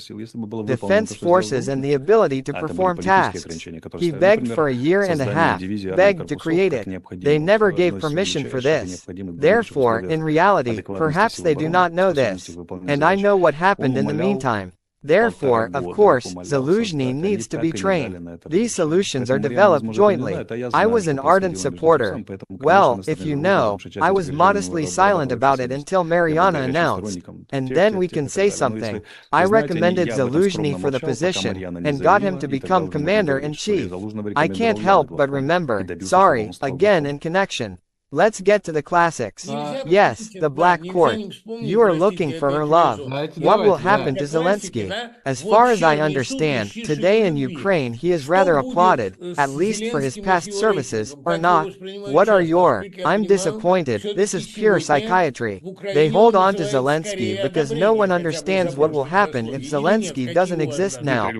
defense forces and the ability to perform tasks. He begged for a year and a half, begged to create it. They never gave permission for this. Therefore, in reality, perhaps they do not know this. And I know what happened in the meantime. Therefore, of course, Zaluzhny needs to be trained. These solutions are developed jointly. I was an ardent supporter. Well, if you know, I was modestly silent about it until Mariana announced. And then we can say something. I recommended Zaluzhny for the position, and got him to become commander-in-chief. I can't help but remember, sorry, again in connection. Let's get to the classics. Yes, the Black Court. You are looking for her love. What will happen to Zelensky? As far as I understand, today in Ukraine he is rather applauded, at least for his past services, or not? What are your... I'm disappointed, this is pure psychiatry. They hold on to Zelensky because no one understands what will happen if Zelensky doesn't exist now.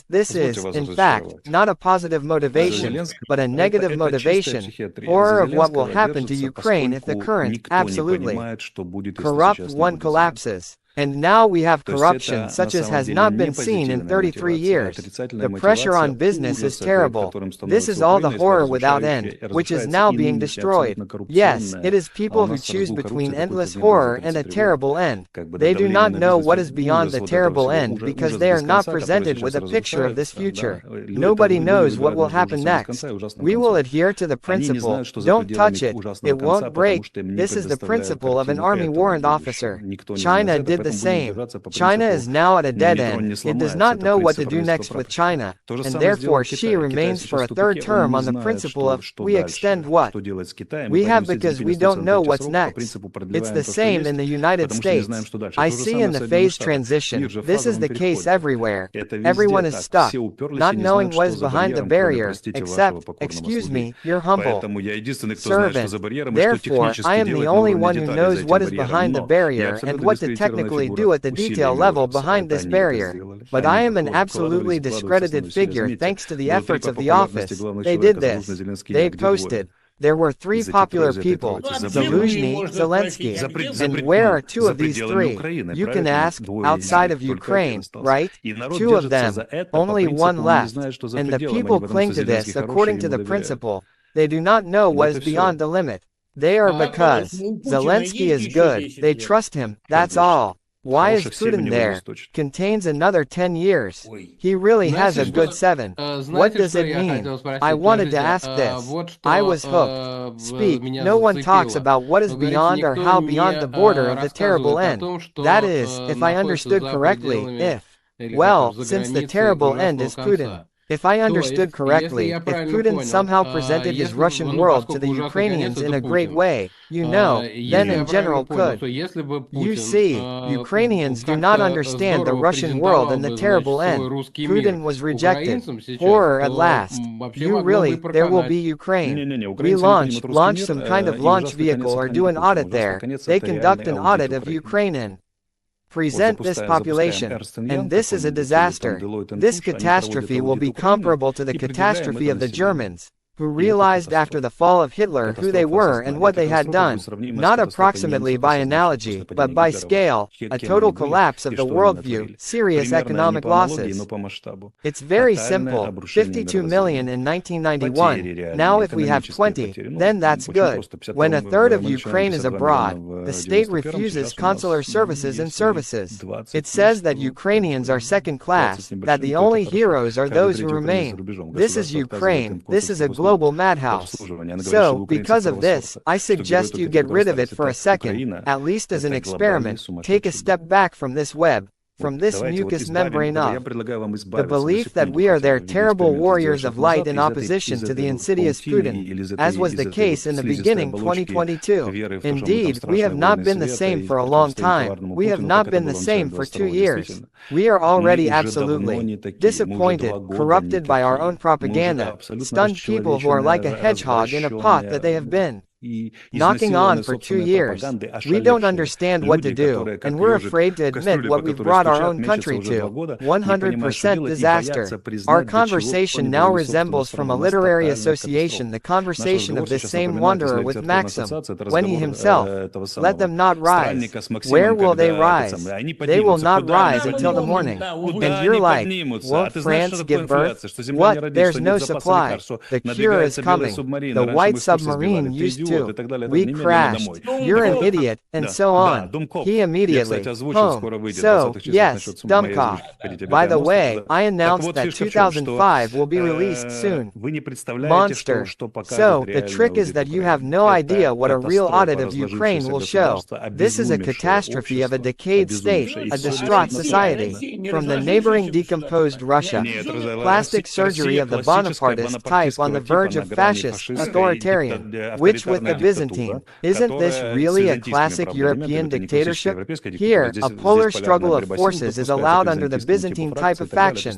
This is, in fact, not a positive motivation, but a negative motivation. Horror of what will happen to Ukraine if the current, absolutely corrupt one collapses. And now we have corruption such as has not been seen in 33 years. The pressure on business is terrible. This is all the horror without end, which is now being destroyed. Yes, it is people who choose between endless horror and a terrible end. They do not know what is beyond the terrible end because they are not presented with a picture of this future. Nobody knows what will happen next. We will adhere to the principle, don't touch it, it won't break. This is the principle of an army warrant officer. China did the same. China is now at a dead end. It does not know what to do next with China, and therefore Xi remains for a third term on the principle of, we extend what we have because we don't know what's next. It's the same in the United States. I see in the phase transition, this is the case everywhere. Everyone is stuck, not knowing what is behind the barrier, except, excuse me, your humble servant. Therefore, I am the only one who knows what is behind the barrier and what to technically do at the detail level behind this barrier. But I am an absolutely discredited figure thanks to the efforts of the office. They did this. They posted. There were three popular people, Zaluzhny, Zelensky. And where are two of these three? You can ask, outside of Ukraine, right? Two of them, only one left. And the people cling to this according to the principle. They do not know what is beyond the limit. They are because Zelensky is good, they trust him, that's all. Why is Putin there? Contains another 10 years. He really has a good 7. What does it mean? I wanted to ask this. I was hooked. Speak. No one talks about what is beyond or how beyond the border of the terrible end. That is, if I understood correctly, well, since the terrible end is Putin. If I understood correctly, if Putin somehow presented his Russian world to the Ukrainians in a great way, you know, then in general could. You see, Ukrainians do not understand the Russian world and the terrible end. Putin was rejected. Horror at last. You really, there will be Ukraine. We launch some kind of launch vehicle or do an audit there. They conduct an audit of Ukraine in. Present this population, and this is a disaster. This catastrophe will be comparable to the catastrophe of the Germans, who realized after the fall of Hitler who they were and what they had done, not approximately by analogy, but by scale, a total collapse of the worldview, serious economic losses. It's very simple, 52 million in 1991, now if we have 20, then that's good. When a third of Ukraine is abroad, the state refuses consular services and services. It says that Ukrainians are second class, that the only heroes are those who remain. This is Ukraine, this is a global madhouse. So, because of this, I suggest you get rid of it for a second, at least as an experiment, take a step back from this web, from this mucous membrane of the belief that we are their terrible warriors of light in opposition to the insidious Putin, as was the case in the beginning 2022. Indeed, we have not been the same for a long time, we have not been the same for 2 years. We are already absolutely disappointed, corrupted by our own propaganda, stunned people who are like a hedgehog in a pot that they have been knocking on for 2 years. We don't understand what to do, and we're afraid to admit what we've brought our own country to. 100% disaster. Our conversation now resembles from a literary association the conversation of this same wanderer with Maxim, when he himself, let them not rise. Where will they rise? They will not rise until the morning. And you're like, won't France give birth? What? There's no supply. The cure is coming. The white submarine used to. We crashed. You're an idiot, and so on. He immediately, home. So, yes, Dumkov. By the way, I announced that 2005 will be released soon. Monster. So, the trick is that you have no idea what a real audit of Ukraine will show. This is a catastrophe of a decayed state, a distraught society. From the neighboring decomposed Russia. Plastic surgery of the Bonapartist type on the verge of fascist, authoritarian, which with the Byzantine. Isn't this really a classic European dictatorship? Here, a polar struggle of forces is allowed under the Byzantine type of factions.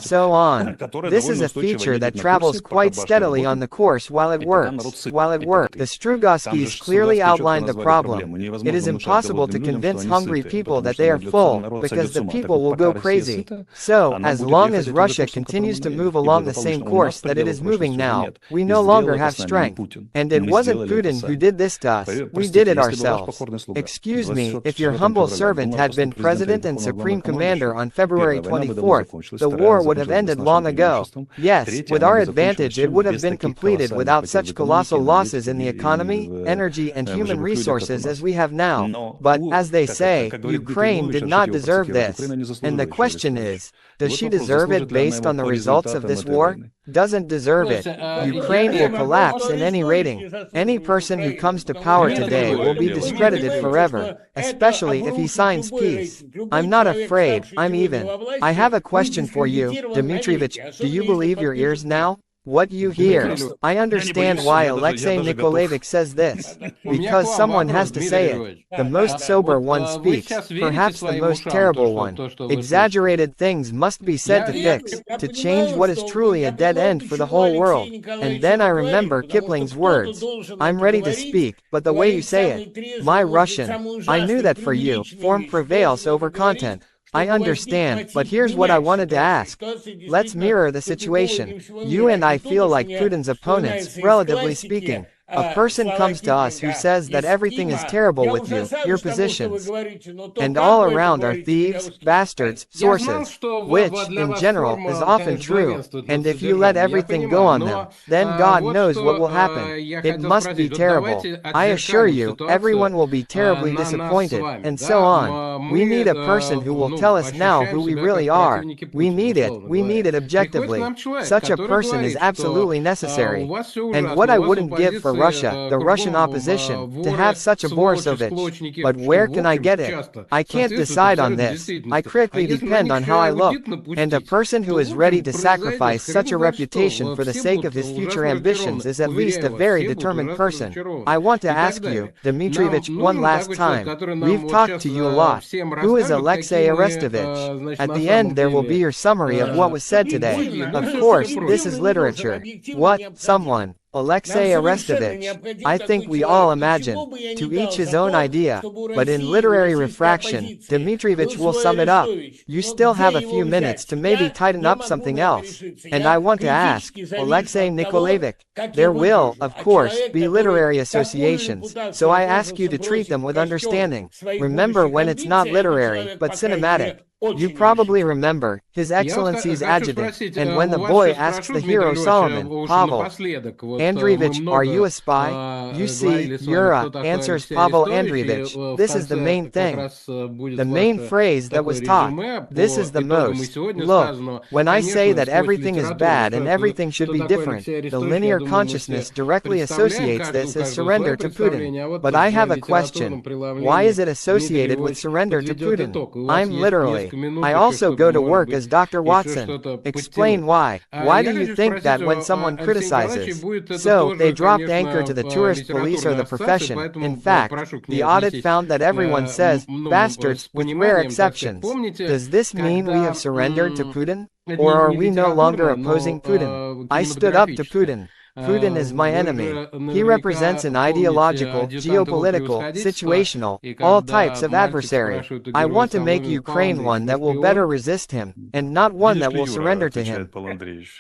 So on. This is a feature that travels quite steadily on the course while it works. The Strugatsky's clearly outlined the problem. It is impossible to convince hungry people that they are full, because the people will go crazy. So, as long as Russia continues to move along the same course that it is moving now, we no longer have strength. And it wasn't Putin who did this to us, we did it ourselves. Excuse me, if your humble servant had been president and supreme commander on February 24th, the war would have ended long ago. Yes, with our advantage it would have been completed without such colossal losses in the economy, energy and human resources as we have now. But, as they say, Ukraine did not deserve this. And the question is, does she deserve it based on the results of this war? Doesn't deserve it. Ukraine will collapse in any rating. Any person who comes to power today will be discredited forever, especially if he signs peace. I'm not afraid, I'm even. I have a question for you, Dmitryevich, do you believe your ears now? What you hear. I understand why Alexei Nikolaevich says this. Because someone has to say it. The most sober one speaks, perhaps the most terrible one. Exaggerated things must be said to fix, to change what is truly a dead end for the whole world. And then I remember Kipling's words. I'm ready to speak, but the way you say it. My Russian. I knew that for you, form prevails over content. I understand, but here's what I wanted to ask. Let's mirror the situation. You and I feel like Putin's opponents, relatively speaking. A person comes to us who says that everything is terrible with you, your positions, and all around are thieves, bastards, sources, which, in general, is often true, and if you let everything go on them, then God knows what will happen. It must be terrible. I assure you, everyone will be terribly disappointed, and so on. We need a person who will tell us now who we really are. We need it objectively. Such a person is absolutely necessary. And what I wouldn't give for Russia, the Russian opposition, to have such a Borisovich. But where can I get it? I can't decide on this. I critically depend on how I look. And a person who is ready to sacrifice such a reputation for the sake of his future ambitions is at least a very determined person. I want to ask you, Dmitryevich, one last time. We've talked to you a lot. Who is Alexei Arestovych? At the end there will be your summary of what was said today. Of course, this is literature. What? Someone. Alexei Arestovych. I think we all imagine, to each his own idea, but in literary refraction, Dmitry will sum it up. You still have a few minutes to maybe tighten up something else. And I want to ask, Alexei Nikolaevich, there will, of course, be literary associations, so I ask you to treat them with understanding. Remember when it's not literary, but cinematic. You probably remember, His Excellency's adjutant, and when the boy asks the hero Solomon, Pavel Andreevich, are you a spy? You see, Yura, answers Pavel Andreevich, this is the main thing. The main phrase that was taught. This is the most. Look, when I say that everything is bad and everything should be different, the linear consciousness directly associates this as surrender to Putin. But I have a question. Why is it associated with surrender to Putin? I'm literally. I also go to work as Dr. Watson. Explain why. Why do you think that when someone criticizes? So, they dropped anchor to the tourist police or the profession. In fact, the audit found that everyone says, bastards, with rare exceptions. Does this mean we have surrendered to Putin? Or are we no longer opposing Putin? I stood up to Putin. Putin is my enemy. He represents an ideological, geopolitical, situational, all types of adversary. I want to make Ukraine one that will better resist him, and not one that will surrender to him.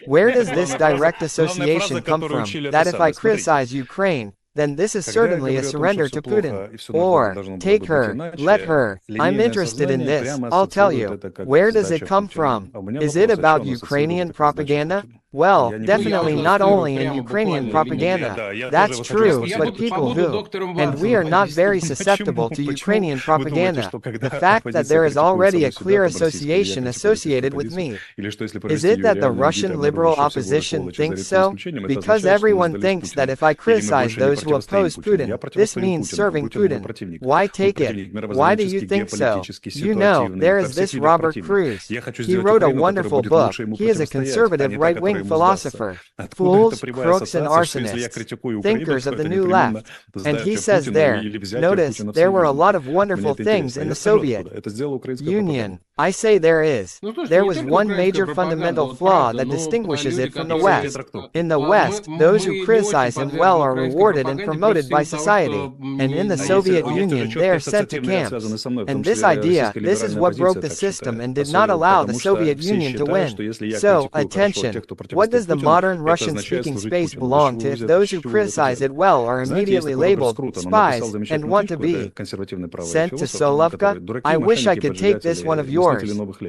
Where does this direct association come from, that if I criticize Ukraine, then this is certainly a surrender to Putin. Or, take her, let her, I'm interested in this, I'll tell you. Where does it come from? Is it about Ukrainian propaganda? Well, definitely not only in Ukrainian propaganda. That's true, but people who, and we are not very susceptible to Ukrainian propaganda. The fact that there is already a clear association associated with me. Is it that the Russian liberal opposition thinks so? Because everyone thinks that if I criticize those who oppose Putin, this means serving Putin. Why take it? Why do you think so? You know, there is this Robert Cruz. He wrote a wonderful book. He is a conservative right-wing philosopher, fools, crooks and arsonists, thinkers of the new left. And he says there, notice, there were a lot of wonderful things in the Soviet Union. I say there is. There was one major fundamental flaw that distinguishes it from the West. In the West, those who criticize him well are rewarded and promoted by society. And in the Soviet Union, they are sent to camps. And this idea, this is what broke the system and did not allow the Soviet Union to win. So, attention. What does the modern Russian-speaking space belong to if those who criticize it well are immediately labeled spies and want to be sent to Solovka? I wish I could take this one of yours.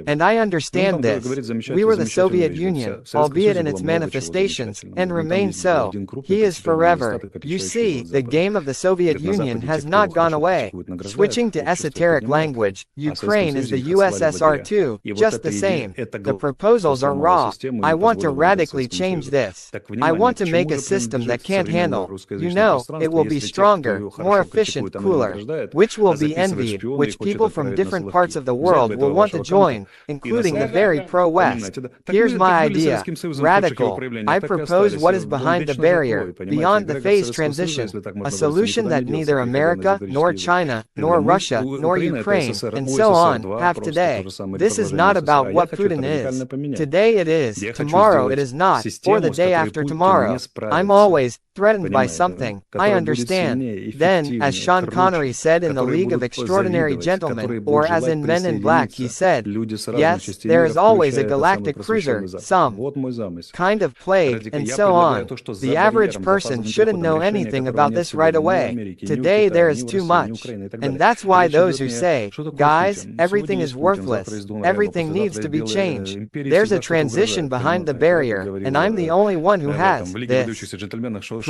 And I understand this. We were the Soviet Union, albeit in its manifestations, and remain so. He is forever. You see, the game of the Soviet Union has not gone away. Switching to esoteric language, Ukraine is the USSR too, just the same. The proposals are raw. I want to radically change this. I want to make a system that can't handle. You know, it will be stronger, more efficient, cooler, which will be envied, which people from different parts of the world will want to join, including the very pro-West. Here's my idea. Radical. I propose what is behind the barrier, beyond the phase transition. A solution that neither America, nor China, nor Russia, nor Ukraine, and so on, have today. This is not about what Putin is. Today it is, tomorrow it is not, or the day after tomorrow. I'm always threatened by something, I understand. Then, as Sean Connery said in The League of Extraordinary Gentlemen, or as in Men in Black he said, yes, there is always a galactic cruiser, some kind of plague, and so on. The average person shouldn't know anything about this right away. Today there is too much. And that's why those who say, guys, everything is worthless, everything needs to be changed. There's a transition behind the barrier, and I'm the only one who has this.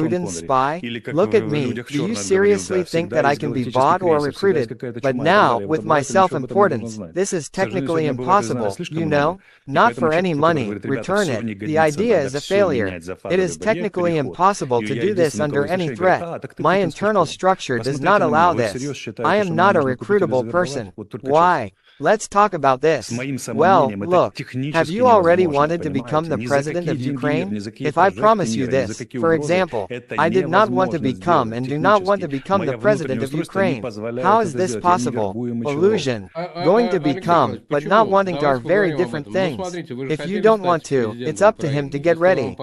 Putin's spy? Look at me. Do you seriously think that I can be bought or recruited? But now, with my self-importance, this is technically impossible, you know? Not for any money, return it. The idea is a failure. It is technically impossible to do this under any threat. My internal structure does not allow this. I am not a recruitable person. Why? Let's talk about this. Well, look, have you already wanted to become the president of Ukraine? If I promise you this, for example, I did not want to become and do not want to become the president of Ukraine. How is this possible? Illusion. Going to become, but not wanting to are very different things. If you don't want to, it's up to him to get ready.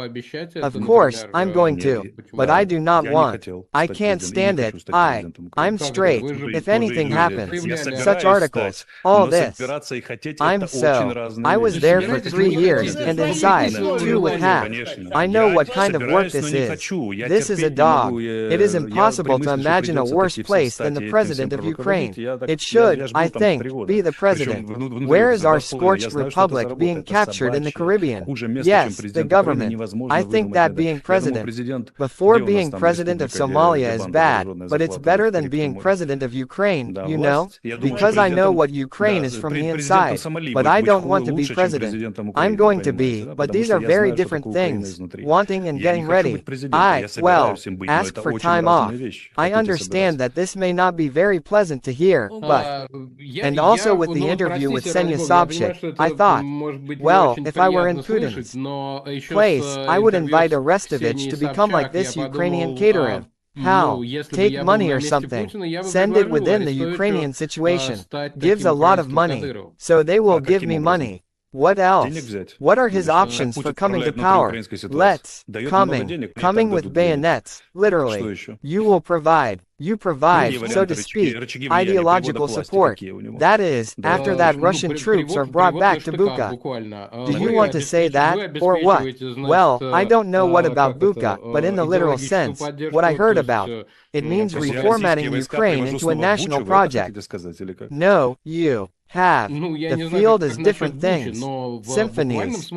Of course, I'm going to, but I do not want. I can't stand it. I'm straight. If anything happens, such articles, all this. I was there for 3 years and inside, 2.5. I know what kind of work this is. This is a dog. It is impossible to imagine a worse place than the president of Ukraine. It should, I think, be the president. Where is our scorched republic being captured in the Caribbean? Yes, the government. I think that being president, before being president of Somalia is bad, but it's better than being president of Ukraine, you know? Because I know what Ukraine is from the inside, but I don't want to be president. I'm going to be, but these are very different things. Wanting and getting ready. Ask for time off. I understand that this may not be very pleasant to hear, but... And also with the interview with Ksenia Sobchak, I thought, well, if I were in Putin's place, I would invite Arestovych to become like this Ukrainian caterer. How? Take money or something. Send it within the Ukrainian situation. Gives a lot of money. So they will give me money. What else? What are his options for coming to power? Coming with bayonets, literally. You will provide. You provide, so to speak, ideological support. That is, after that Russian troops are brought back to Bykov. Do you want to say that, or what? Well, I don't know what about Bykov, but in the literal sense, what I heard about, it means reformatting Ukraine into a national project. No, you have. The field is different things. Symphonies.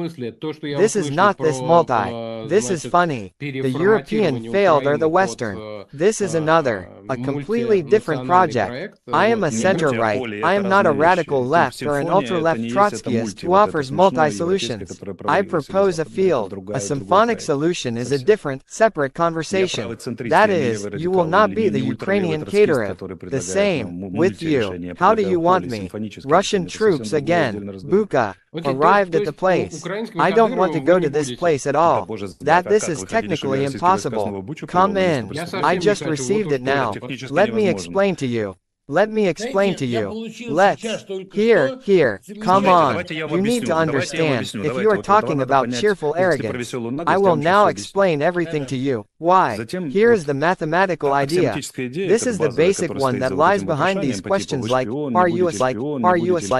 This is not this multi. This is funny. The European failed or the Western. This is another. A completely different project. I am a center-right. I am not a radical left or an ultra-left Trotskyist who offers multi-solutions. I propose a field. A symphonic solution is a different, separate conversation. That is, you will not be the Ukrainian caterer. The same, with you. How do you want me? Russian troops again. Bykov. Arrived at the place. I don't want to go to this place at all. That this is technically impossible. Come in. I just received it now. Let me explain to you. Let's, here, come on. You need to understand, if you are talking about cheerful arrogance, I will now explain everything to you. Why? Here is the mathematical idea. This is the basic one that lies behind these questions like, are you like,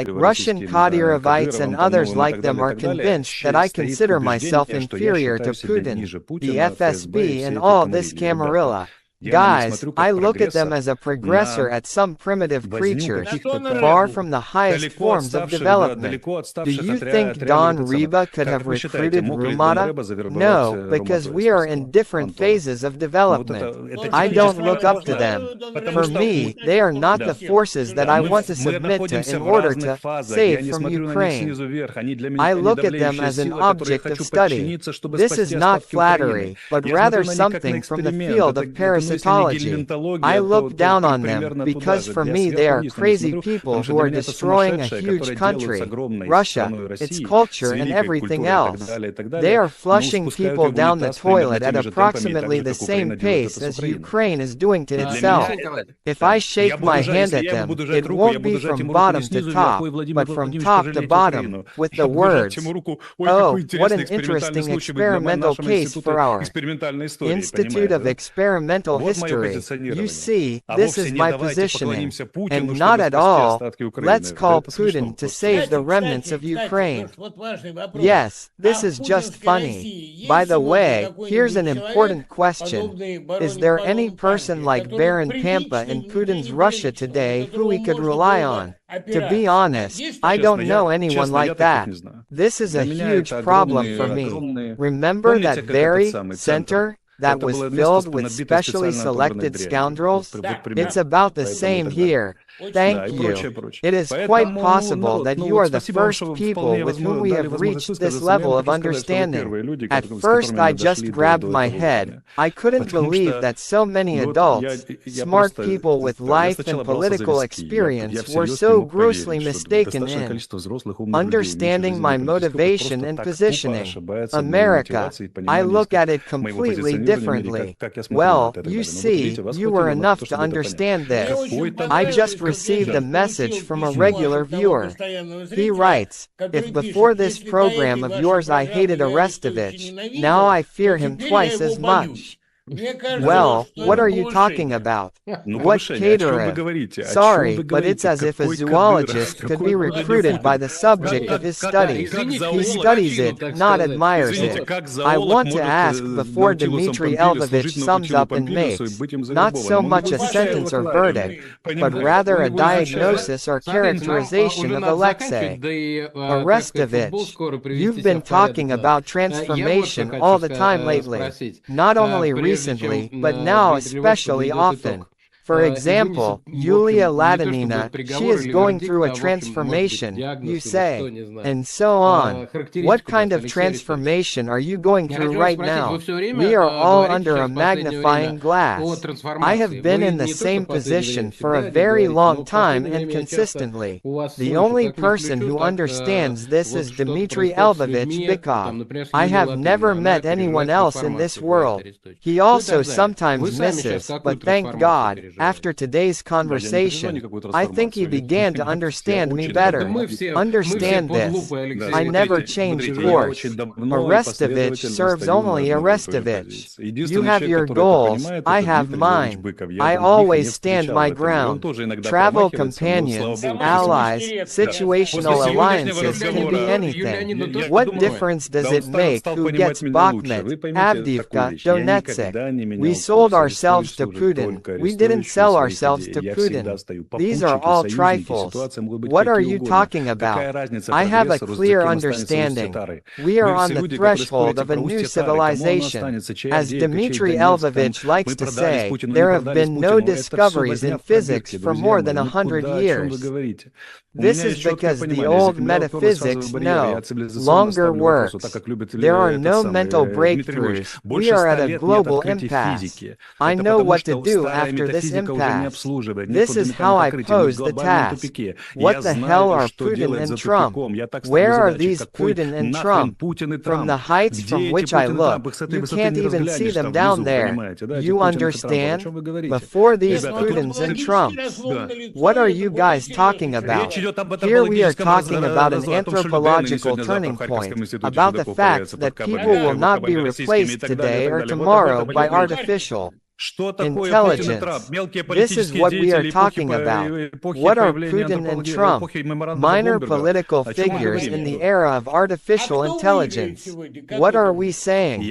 Russian Kadyrovites and others like them are convinced that I consider myself inferior to Putin, the FSB and all this camarilla. Guys, I look at them as a progressor at some primitive creatures, far from the highest forms of development. Do you think Don Reba could have recruited Rumata? No, because we are in different phases of development. I don't look up to them. For me, they are not the forces that I want to submit to in order to save from Ukraine. I look at them as an object of study. This is not flattery, but rather something from the field of parasitology. I look down on them because for me they are crazy people who are destroying a huge country, Russia, its culture and everything else. They are flushing people down the toilet at approximately the same pace as Ukraine is doing to itself. If I shake my hand at them, it won't be from bottom to top, but from top to bottom, with the words, "Oh, what an interesting experimental case for our Institute of Experimental History. You see, this is my positioning. And not at all, let's call Putin to save the remnants of Ukraine." Yes, this is just funny. By the way, here's an important question. Is there any person like Baron Pampa in Putin's Russia today who we could rely on? To be honest, I don't know anyone like that. This is a huge problem for me. Remember that very center that was filled with specially selected scoundrels? It's about the same here. Thank you. It is quite possible that you are the first people with whom we have reached this level of understanding. At first I just grabbed my head. I couldn't believe that so many adults, smart people with life and political experience were so grossly mistaken in understanding my motivation and positioning. America, I look at it completely differently. Well, you see, you were enough to understand this. I just received a message from a regular viewer. He writes, if before this program of yours I hated Arestovych, now I fear him twice as much. Well, what are you talking about? What caterer? Sorry, but it's as if a zoologist could be recruited by the subject of his studies. He studies it, not admires it. I want to ask before Dmitry Lvovich sums up and makes, not so much a sentence or verdict, but rather a diagnosis or characterization of Alexei. Arestovich, you've been talking about transformation all the time lately, not only recently, but now especially often. For example, Yulia Ladinina, she is going through a transformation, you say, and so on. What kind of transformation are you going through right now? We are all under a magnifying glass. I have been in the same position for a very long time and consistently. The only person who understands this is Dmitry Lvovich Bykov. I have never met anyone else in this world. He also sometimes misses, but thank God, after today's conversation, I think he began to understand me better. Understand this. I never changed course. Arestovich serves only Arestovich. You have your goals, I have mine. I always stand my ground. Travel companions, allies, situational alliances can be anything. What difference does it make who gets Bakhmut, Avdiivka, Donetsk? We sold ourselves to Putin. We didn't sell ourselves to Putin. These are all trifles. What are you talking about? I have a clear understanding. We are on the threshold of a new civilization. As Dmitry Lvovich likes to say, there have been no discoveries in physics for more than 100 years. This is because the old metaphysics no longer works. There are no mental breakthroughs. We are at a global impasse. I know what to do after this impasse. This is how I pose the task. What the hell are Putin and Trump? Where are these Putin and Trump? From the heights from which I look, you can't even see them down there. You understand? Before these Putins and Trumps. What are you guys talking about? Here we are talking about an anthropological turning point, about the fact that people will not be replaced today or tomorrow by artificial intelligence. This is what we are talking about. What are Putin and Trump? Minor political figures in the era of artificial intelligence. What are we saying?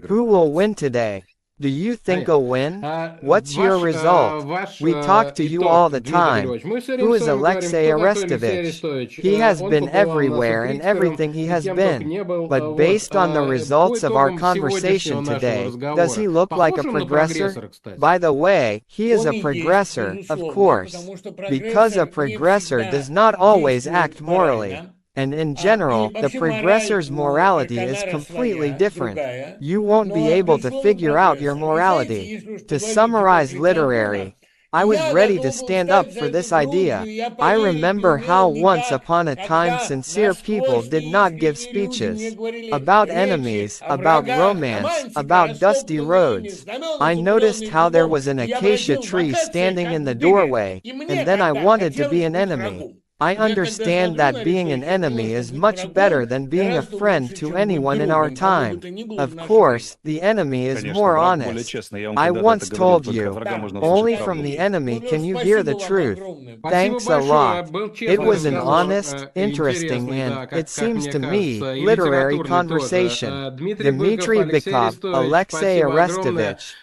Who will win today? Do you think a win? What's your result? We talk to you all the time. Who is Alexei Arestovich? He has been everywhere and everything he has been. But based on the results of our conversation today, does he look like a progressor? By the way, he is a progressor, of course. Because a progressor does not always act morally. And in general, the progressor's morality is completely different. You won't be able to figure out your morality. To summarize literary, I was ready to stand up for this idea. I remember how once upon a time sincere people did not give speeches about enemies, about romance, about dusty roads. I noticed how there was an acacia tree standing in the doorway, and then I wanted to be an enemy. I understand that being an enemy is much better than being a friend to anyone in our time. Of course, the enemy is more honest. I once told you, only from the enemy can you hear the truth. Thanks a lot. It was an honest, interesting and, it seems to me, literary conversation. Dmitry Bykov, Alexei Arestovich.